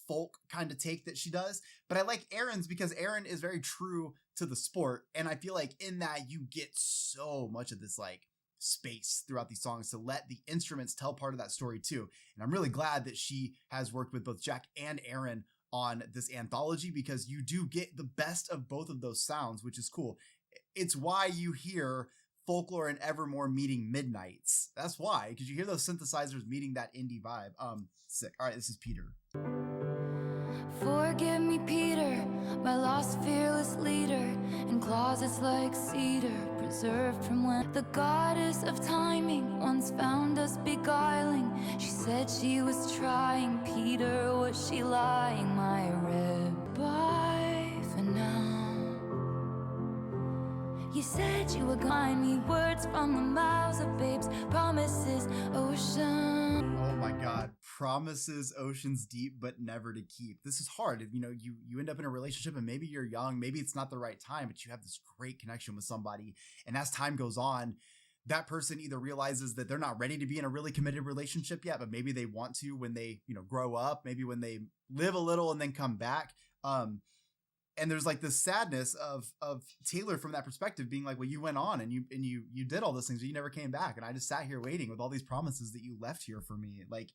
folk kind of take that she does. But I like Aaron's because Aaron is very true to the sport. And I feel like in that you get so much of this like space throughout these songs to let the instruments tell part of that story too. And I'm really glad that she has worked with both Jack and Aaron on this anthology, because you do get the best of both of those sounds, which is cool. It's why you hear Folklore and Evermore meeting Midnights. That's why, because you hear those synthesizers meeting that indie vibe. Sick. All right, this is Peter. Forgive me, Peter, my lost fearless leader, in closets like cedar, preserved from when the goddess of timing once found us beguiling. She said she was trying, Peter, was she lying? My red, bye for now. You said you would find me words from the mouths of babes, promises, ocean. Oh my God. Promises oceans deep, but never to keep. This is hard. You know, you end up in a relationship and maybe you're young, maybe it's not the right time, but you have this great connection with somebody. And as time goes on, that person either realizes that they're not ready to be in a really committed relationship yet, but maybe they want to when they, you know, grow up, maybe when they live a little and then come back. And there's like this sadness of Taylor from that perspective being like, well, you went on and you did all those things, but you never came back. And I just sat here waiting with all these promises that you left here for me. Like,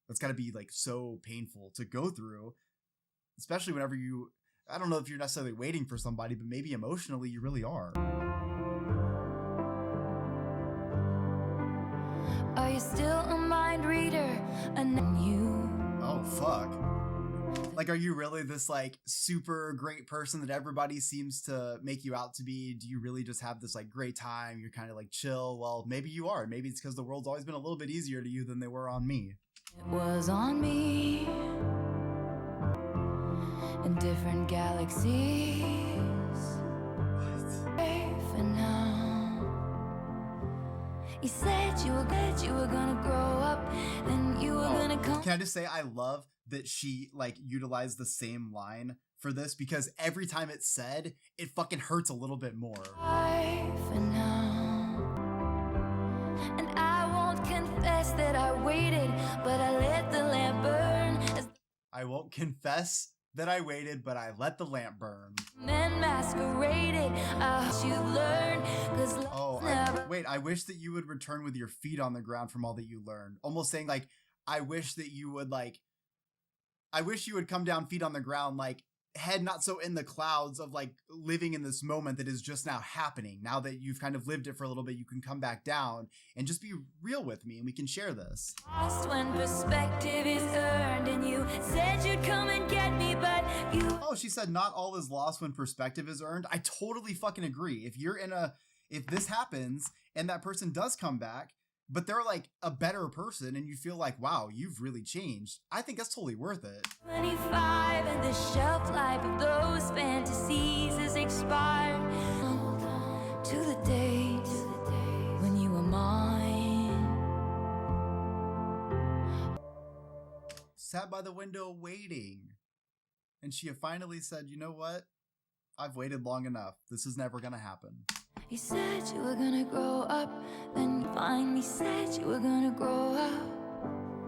that's got to be like so painful to go through, especially whenever I don't know if you're necessarily waiting for somebody, but maybe emotionally you really are. Are you still a mind reader? And you? Oh, fuck. Like, are you really this like super great person that everybody seems to make you out to be? Do you really just have this like great time? You're kind of like chill. Well, maybe you are. Maybe it's because the world's always been a little bit easier to you than they were on me. It was on me in different galaxies. For now, you said you were gonna grow up, then you were gonna come. Can I just say I love that she like utilized the same line for this, because every time it's said, it fucking hurts a little bit more. For now. And I won't confess that I waited, but I let the lamp burn. I won't confess that I waited, but I let the lamp burn. Men masqueraded. I hope you learn, 'cause wait, I wish that you would return with your feet on the ground from all that you learned. Almost saying like, I wish you would come down feet on the ground, like head not so in the clouds of like living in this moment that is just now happening. Now that you've kind of lived it for a little bit, you can come back down and just be real with me and we can share this. Lost when perspective is earned, and you said you'd come and get me, but you... Oh, she said not all is lost when perspective is earned. I totally fucking agree. If this happens and that person does come back, but they're like a better person and you feel like, wow, you've really changed, I think that's totally worth it. 25 and the shelf life of those fantasies is expired. Hold on to the date when you were mine. Sat by the window waiting. And she finally said, you know what? I've waited long enough. This is never gonna happen. You said you were gonna grow up, then you finally said you were gonna grow up.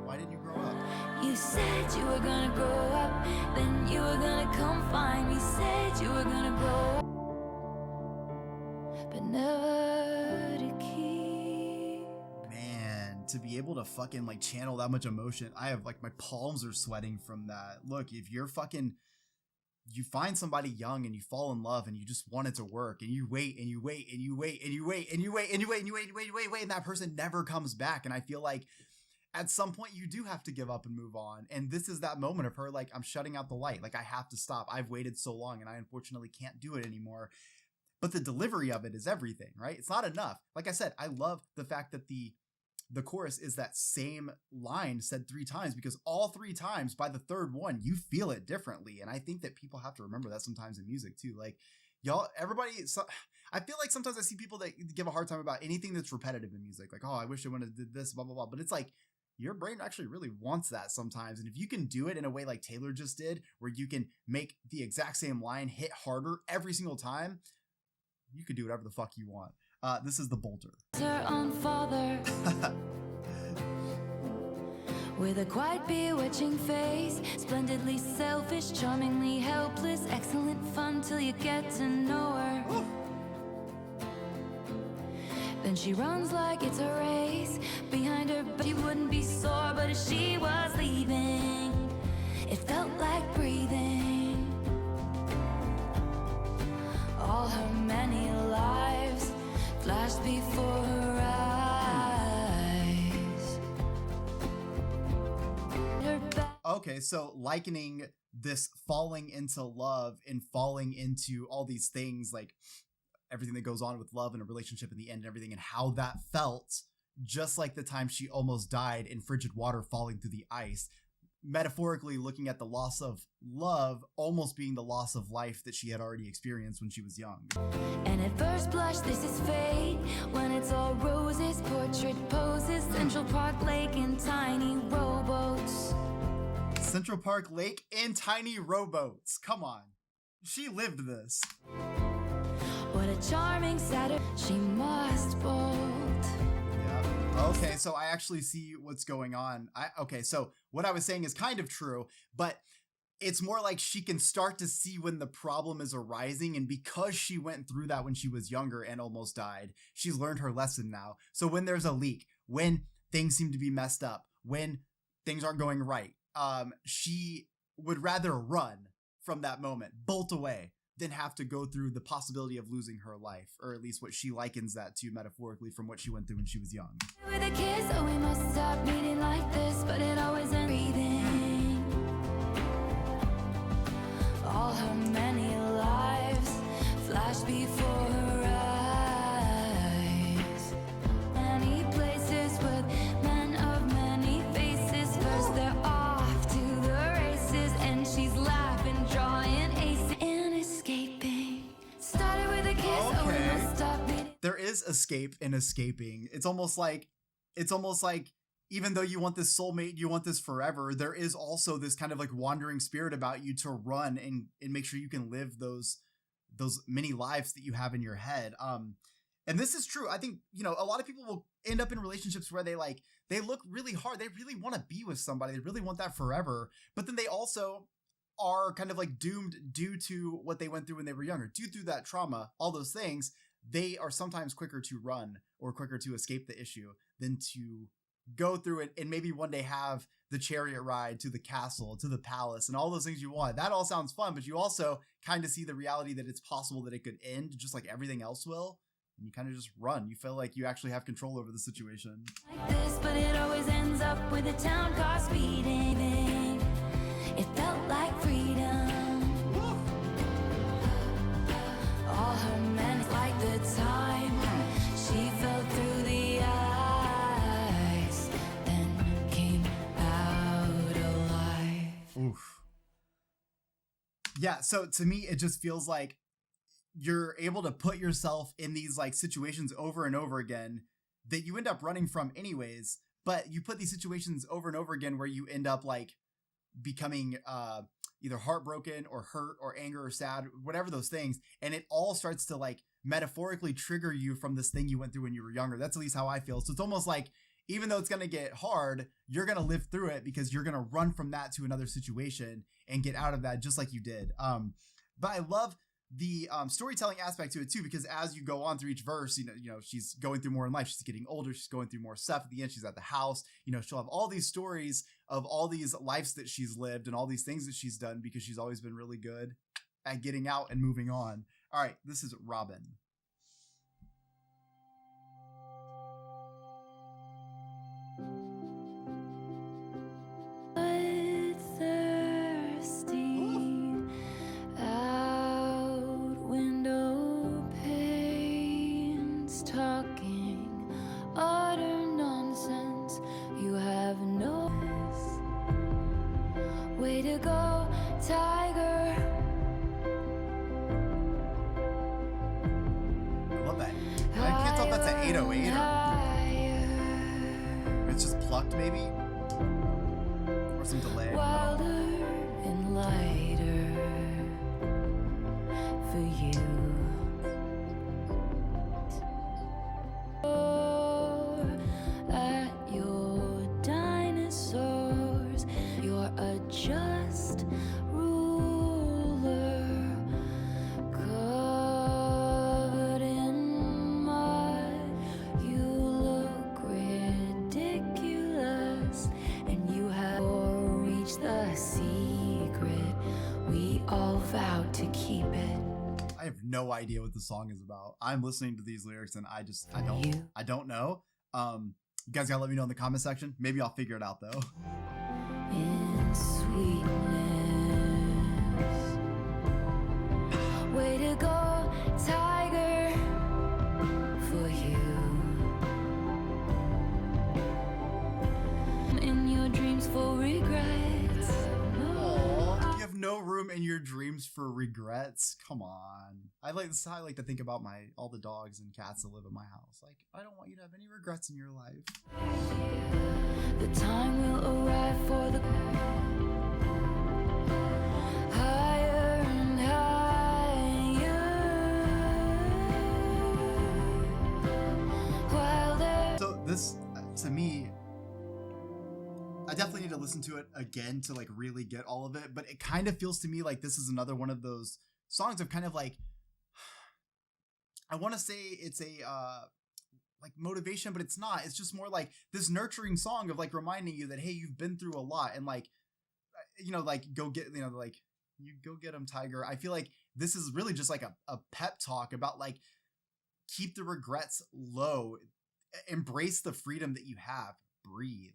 Why didn't you grow up? You said you were gonna grow up, then you were gonna come find me. Said you were gonna grow up, but never to keep. Man, to be able to fucking like channel that much emotion, I have like my palms are sweating from that. Look, if you're you find somebody young and you fall in love and you just want it to work and you wait and you wait and you wait and you wait and you wait and you wait and you wait and you wait and that person never comes back. And I feel like at some point you do have to give up and move on. And this is that moment of her like, I'm shutting out the light. Like I have to stop. I've waited so long and I unfortunately can't do it anymore. But the delivery of it is everything, right? It's not enough. Like I said, I love the fact that the chorus is that same line said 3 times, because all 3 times by the third one, you feel it differently. And I think that people have to remember that sometimes in music too. Like y'all, everybody, I feel like sometimes I see people that give a hard time about anything that's repetitive in music. Like, oh, I wish I would have did this, blah, blah, blah. But it's like, your brain actually really wants that sometimes. And if you can do it in a way like Taylor just did, where you can make the exact same line hit harder every single time, you could do whatever the fuck you want. This is the Bolter. Her own father, with a quite bewitching face, splendidly selfish, charmingly helpless, excellent fun till you get to know her. Ooh. Then she runs like it's a race behind her, but she wouldn't be sore. But as she was leaving, it felt like breathing. Okay, so likening this falling into love and falling into all these things, like everything that goes on with love and a relationship in the end and everything, and how that felt, just like the time she almost died in frigid water falling through the ice, metaphorically looking at the loss of love almost being the loss of life that she had already experienced when she was young. And at first blush, this is fate. When it's all roses, portrait poses, Central Park Lake and tiny rowboats. Central Park Lake and tiny rowboats. Come on. She lived this. What a charming Saturday she must bolt. Yeah. Okay, so I actually see what's going on. Okay, so what I was saying is kind of true, but it's more like she can start to see when the problem is arising, and because she went through that when she was younger and almost died, she's learned her lesson now. So when there's a leak, when things seem to be messed up, when things aren't going right, she would rather run from that moment, bolt away, than have to go through the possibility of losing her life, or at least what she likens that to metaphorically from what she went through when she was young. With a kiss, oh, we must stop meeting like this, but it always ends breathing. All her many lives flash before her eyes. Many places with men of many faces. First they're off to the races, and she's laughing, drawing aces and escaping. Started with a kiss, oh, we must stop meeting. There is escape in escaping. It's almost like even though you want this soulmate, you want this forever, there is also this kind of like wandering spirit about you to run and make sure you can live those many lives that you have in your head. And this is true. I think, a lot of people will end up in relationships where they look really hard. They really want to be with somebody. They really want that forever. But then they also are kind of like doomed due to what they went through when they were younger, due to that trauma, all those things. They are sometimes quicker to run or quicker to escape the issue than to go through it and maybe one day have the chariot ride to the castle, to the palace, and all those things you want. That all sounds fun, but you also kind of see the reality that it's possible that it could end just like everything else will, and you kind of just run. You feel like you actually have control over the situation. Like this, but it always ends up with a town car speeding. It felt like freedom. Woo. All her men like the time she fell through the ice, then came out alive. Oof. Yeah, so to me, it just feels like you're able to put yourself in these like situations over and over again that you end up running from anyways, but you put these situations over and over again where you end up like becoming either heartbroken or hurt or anger or sad, whatever those things, and it all starts to like metaphorically trigger you from this thing you went through when you were younger. That's at least how I feel. So it's almost like even though it's going to get hard, you're going to live through it because you're going to run from that to another situation and get out of that just like you did. But I love the storytelling aspect to it too, because as you go on through each verse, she's going through more in life. She's getting older. She's going through more stuff. At the end, she's at the house. She'll have all these stories of all these lives that she's lived and all these things that she's done because she's always been really good at getting out and moving on. All right, this is Robin. Way to go, tiger. I love that. I can't tell if that's an 808 or it's just plucked maybe, or some delay. Wilder and lighter for you. At your dinosaurs, you're a just ruler, covered in mud. You look ridiculous, and you have reached the secret. We all vowed to keep it. I have no idea what the song is about. I'm listening to these lyrics and I don't know. You guys gotta let me know in the comment section. Maybe I'll figure it out though. In sweet sweetness. Way to go, tiger, for you. In your dreams for regrets. You have no room in your dreams for regrets. Come on. This is how I like to think about all the dogs and cats that live in my house. Like, I don't want you to have any regrets in your life. The time will arrive for the higher and higher. While there So this, to me, I definitely need to listen to it again to like really get all of it. But it kind of feels to me like this is another one of those songs of kind of like, I want to say it's a like motivation, but it's not. It's just more like this nurturing song of like reminding you that, hey, you've been through a lot, and like, you know, like go get, you know, like you go get him, Tiger. I feel like this is really just like a pep talk about like, keep the regrets low, embrace the freedom that you have, breathe,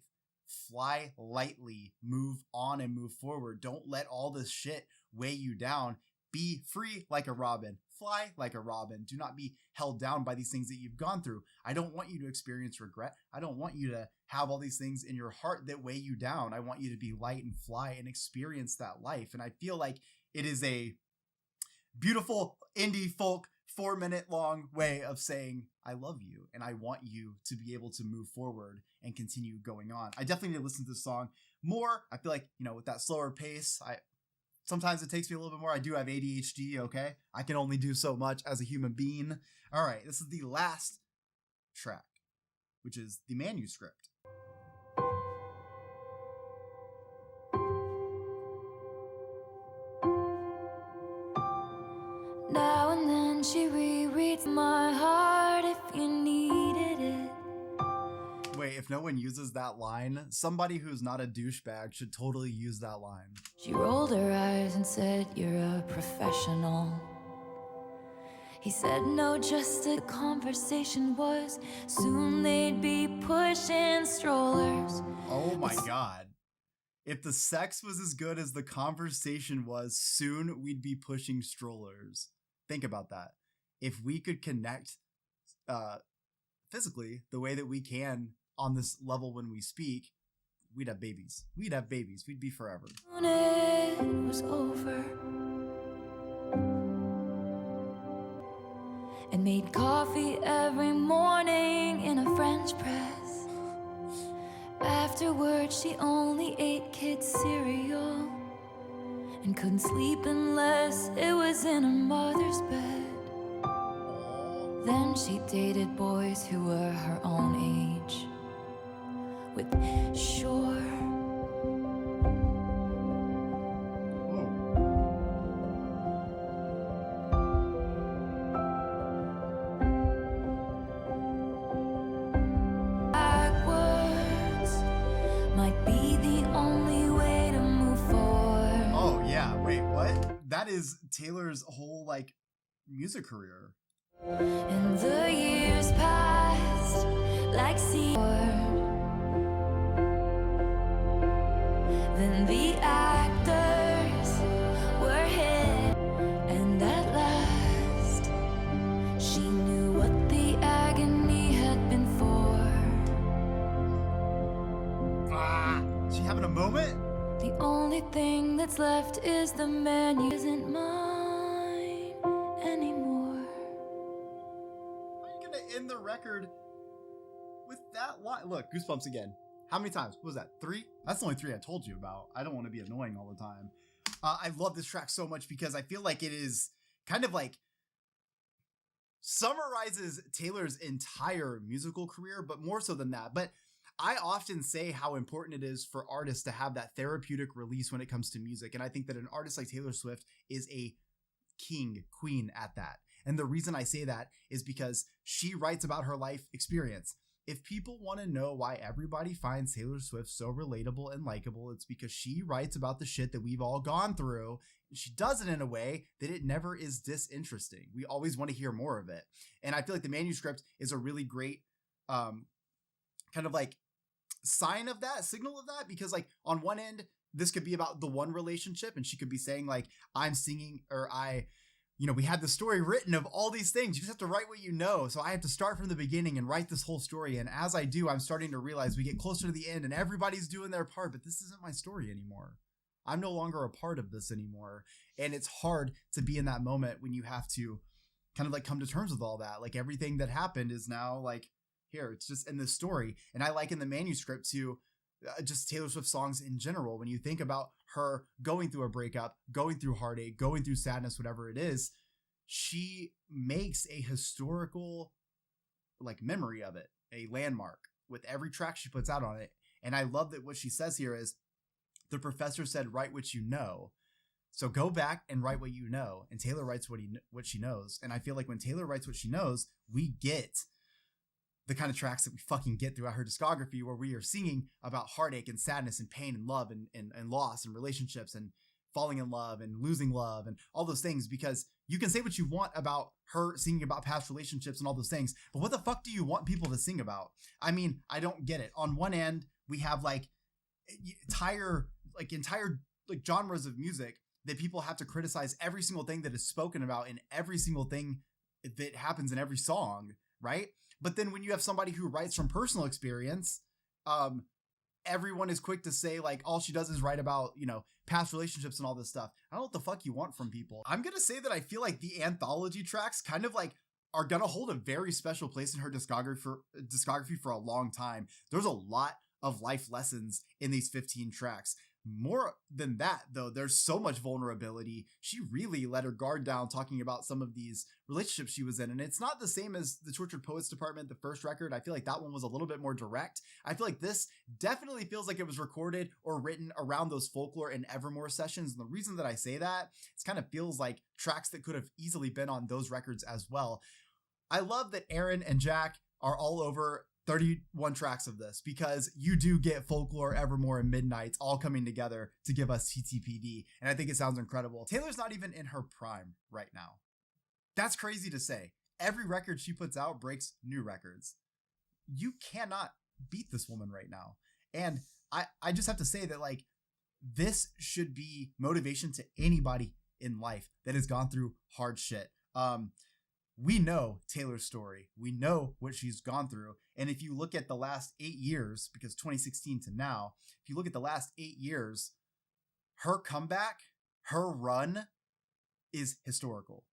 fly lightly, move on and move forward. Don't let all this shit weigh you down. Be free like a robin. Fly like a robin. Do not be held down by these things that you've gone through. I don't want you to experience regret. I don't want you to have all these things in your heart that weigh you down. I want you to be light and fly and experience that life. And I feel like it is a beautiful indie folk 4-minute long way of saying, I love you and I want you to be able to move forward and continue going on. I definitely need to listen to this song more. I feel like, you know, with that slower pace, sometimes it takes me a little bit more. I do have ADHD, okay? I can only do so much as a human being. All right, this is the last track, which is the manuscript. now and then she rereads my heart if you needed it. Wait, if no one uses that line, somebody who's not a douchebag should totally use that line. She rolled her eyes and said, you're a professional. He said, no, just a conversation was. Soon they'd be pushing strollers. Oh my God. If the sex was as good as the conversation was, soon we'd be pushing strollers. Think about that. If we could connect physically the way that we can on this level when we speak, we'd have babies. We'd have babies. We'd be forever. When it was over and made coffee every morning in a French press. Afterwards, she only ate kids' cereal and couldn't sleep unless it was in her mother's bed. Then she dated boys who were her own age with sure backwards might be the only way to move forward. Oh yeah, wait, what? That is Taylor's whole like music career. And the years passed like seaward. Then the actors were hit, and at last she knew what the agony had been for. She having a moment? The only thing that's left is the menu isn't mine anymore. How are you gonna end the record with that line? Look, goosebumps again. How many times? What was that? 3? That's the only 3 I told you about. I don't want to be annoying all the time. I love this track so much because I feel like it is kind of like summarizes Taylor's entire musical career, but more so than that. But I often say how important it is for artists to have that therapeutic release when it comes to music. And I think that an artist like Taylor Swift is a queen at that. And the reason I say that is because she writes about her life experience. If people want to know why everybody finds Taylor Swift so relatable and likable, it's because she writes about the shit that we've all gone through. And she does it in a way that it never is disinteresting. We always want to hear more of it. And I feel like the manuscript is a really great kind of like sign of that, signal of that, because like on one end, this could be about the one relationship, and she could be saying like, I'm singing, or we had the story written of all these things. You just have to write what you know. So I have to start from the beginning and write this whole story. And as I do, I'm starting to realize we get closer to the end and everybody's doing their part, but this isn't my story anymore. I'm no longer a part of this anymore. And it's hard to be in that moment when you have to kind of like come to terms with all that. Like everything that happened is now like, here, it's just in this story. And I like in the manuscript too, just Taylor Swift songs in general, when you think about her going through a breakup, going through heartache, going through sadness, whatever it is, she makes a historical like memory of it, a landmark with every track she puts out on it. And I love that what she says here is, the professor said, write what you know. So go back and write what you know. And Taylor writes what she knows. And I feel like when Taylor writes what she knows, we get the kind of tracks that we fucking get throughout her discography, where we are singing about heartache and sadness and pain and love and loss and relationships and falling in love and losing love and all those things, because you can say what you want about her singing about past relationships and all those things, but what the fuck do you want people to sing about? I mean, I don't get it. On one end, we have like entire genres of music that people have to criticize every single thing that is spoken about in every single thing that happens in every song, right? But then when you have somebody who writes from personal experience, everyone is quick to say like, all she does is write about, past relationships and all this stuff. I don't know what the fuck you want from people. I'm going to say that I feel like the anthology tracks kind of like are going to hold a very special place in her discography for a long time. There's a lot of life lessons in these 15 tracks. More than that, though, there's so much vulnerability. She really let her guard down talking about some of these relationships she was in. And it's not the same as the Tortured Poets Department, the first record. I feel like that one was a little bit more direct. I feel like this definitely feels like it was recorded or written around those Folklore and Evermore sessions. And the reason that I say that, it kind of feels like tracks that could have easily been on those records as well. I love that Aaron and Jack are all over 31 tracks of this, because you do get Folklore, Evermore, and Midnights all coming together to give us TTPD. And I think it sounds incredible. Taylor's not even in her prime right now. That's crazy to say. Every record she puts out breaks new records. You cannot beat this woman right now. And I just have to say that like, this should be motivation to anybody in life that has gone through hard shit. We know Taylor's story. We know what she's gone through. And if you look at the last 8 years, because 2016 to now, if you look at the last 8 years, her comeback, her run is historical.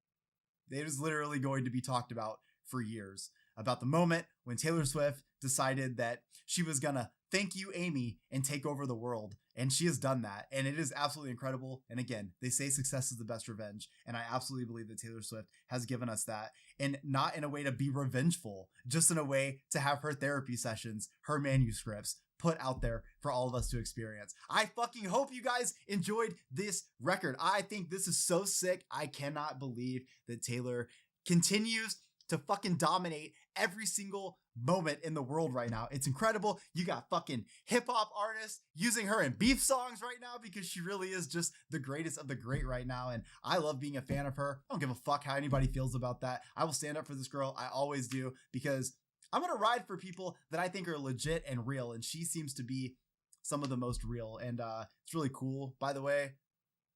It is literally going to be talked about for years, about the moment when Taylor Swift decided that she was gonna thank you, Amy, and take over the world. And she has done that. And it is absolutely incredible. And again, they say success is the best revenge. And I absolutely believe that Taylor Swift has given us that. And not in a way to be revengeful, just in a way to have her therapy sessions, her manuscripts put out there for all of us to experience. I fucking hope you guys enjoyed this record. I think this is so sick. I cannot believe that Taylor continues to fucking dominate every single moment in the world right now. It's incredible. You got fucking hip hop artists using her in beef songs right now, because she really is just the greatest of the great right now. And I love being a fan of her. I don't give a fuck how anybody feels about that. I will stand up for this girl. I always do, because I'm going to ride for people that I think are legit and real. And she seems to be some of the most real. And it's really cool, by the way,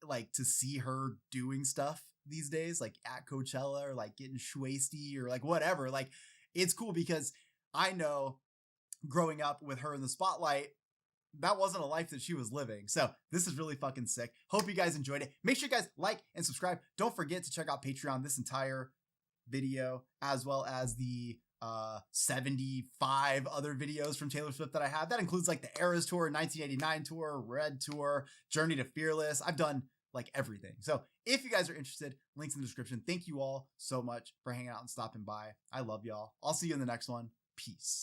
like to see her doing stuff these days, like at Coachella or like getting shwasty or like whatever. Like, it's cool because I know growing up with her in the spotlight, that wasn't a life that she was living. So this is really fucking sick. Hope you guys enjoyed it. Make sure you guys like and subscribe. Don't forget to check out Patreon, this entire video, as well as the 75 other videos from Taylor Swift that I have. That includes like the Eras Tour, 1989 tour, Red Tour, Journey to Fearless. I've done like everything. So if you guys are interested, links in the description. Thank you all so much for hanging out and stopping by. I love y'all. I'll see you in the next one. Peace.